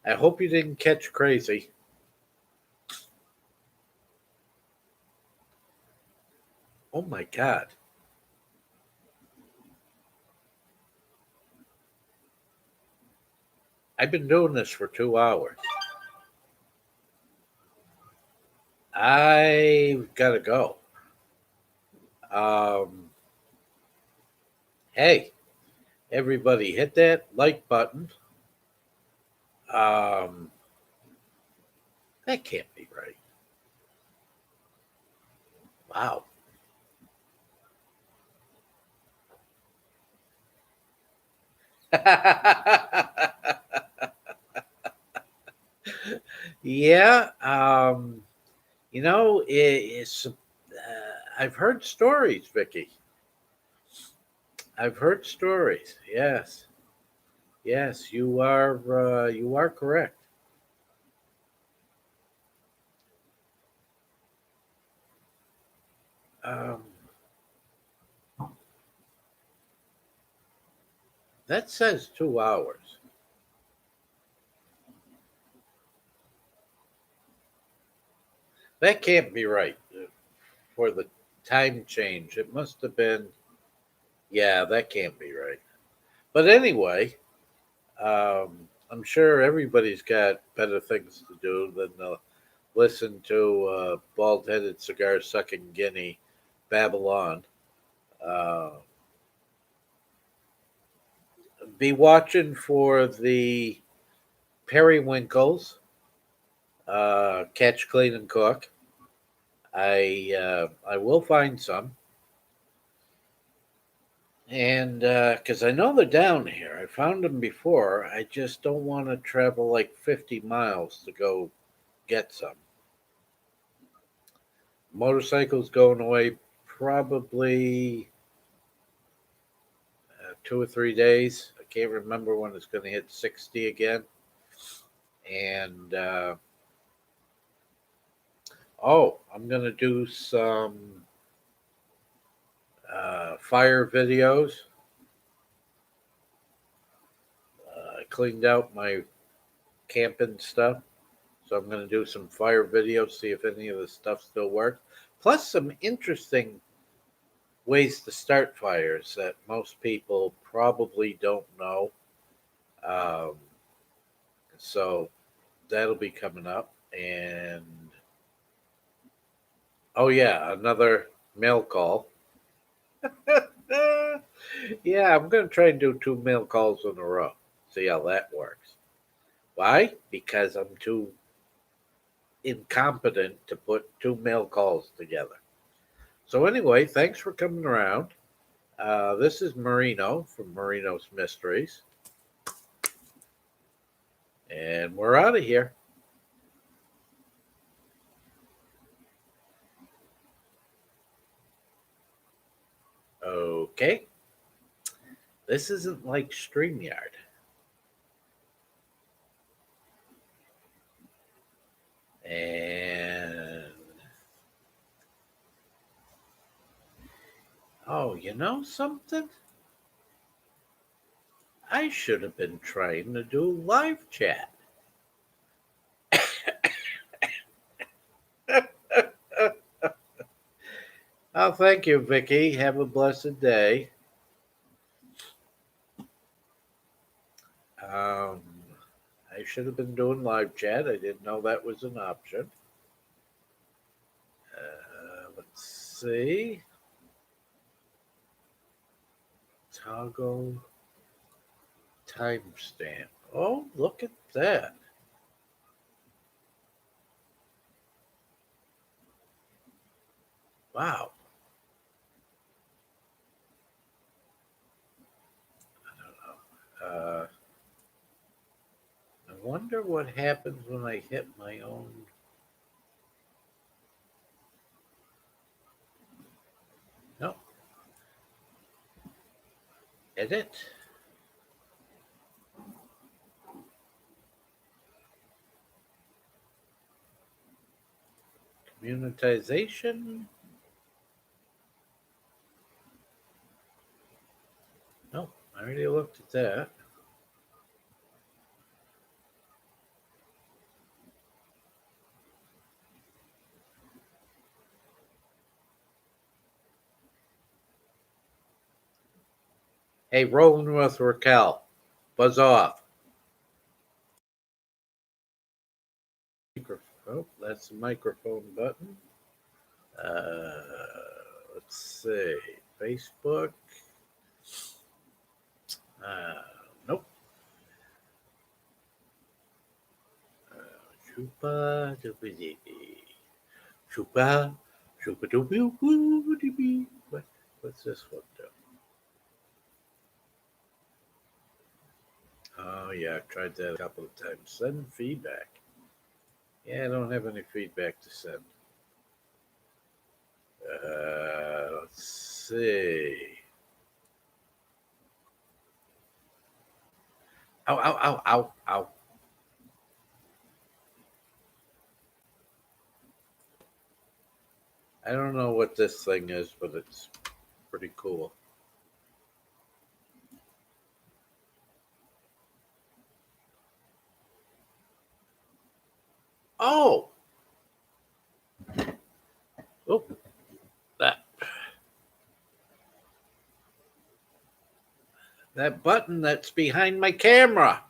didn't catch crazy. Oh my God. I've been doing this for 2 hours. I've got to go. Um, hey, everybody, hit that like button. Um, that can't be right. Wow. Yeah. It's. I've heard stories, Vicky. I've heard stories. Yes. Yes, you are. You are correct. Um, that says 2 hours. That can't be right for the time change. It must have been. Yeah, that can't be right. But anyway, I'm sure everybody's got better things to do than listen to bald headed cigar sucking guinea Babylon. Uh, be watching for the periwinkles, catch, clean, and cook. I will find some, and because I know they're down here, I found them before. I just don't want to travel like 50 miles to go get some. Motorcycles going away probably 2 or 3 days. I can't remember when it's going to hit 60 again. And I'm going to do some fire videos. I cleaned out my camping stuff. So I'm going to do some fire videos, see if any of the stuff still works. Plus, some interesting ways to start fires that most people probably don't know. Um, so that'll be coming up. And oh, yeah, another mail call. Yeah, I'm going to try and do two mail calls in a row. See how that works. Why? Because I'm too incompetent to put two mail calls together. So, anyway, thanks for coming around. This is Marino from Marino's Mysteries, and we're out of here. Okay. This isn't like StreamYard. And, oh, you know something? I should have been trying to do live chat. Oh, thank you, Vicky. Have a blessed day. Um, I should have been doing live chat. I didn't know that was an option. Let's see. Toggle timestamp. Oh, look at that. Wow. I don't know. I wonder what happens when I hit my own. No, edit. Communitization. already looked at that. Hey, rolling with Raquel. Buzz off. Oh, that's the microphone button. Uh, let's see. Facebook. Nope. Chupa doobie Chupa chupa doobie. What's this one do? Oh yeah, I've tried that a couple of times. Send feedback. Yeah, I don't have any feedback to send. Let's see. Ow, ow, ow, ow, ow. I don't know what this thing is, but it's pretty cool. Oh! Oh, that button that's behind my camera.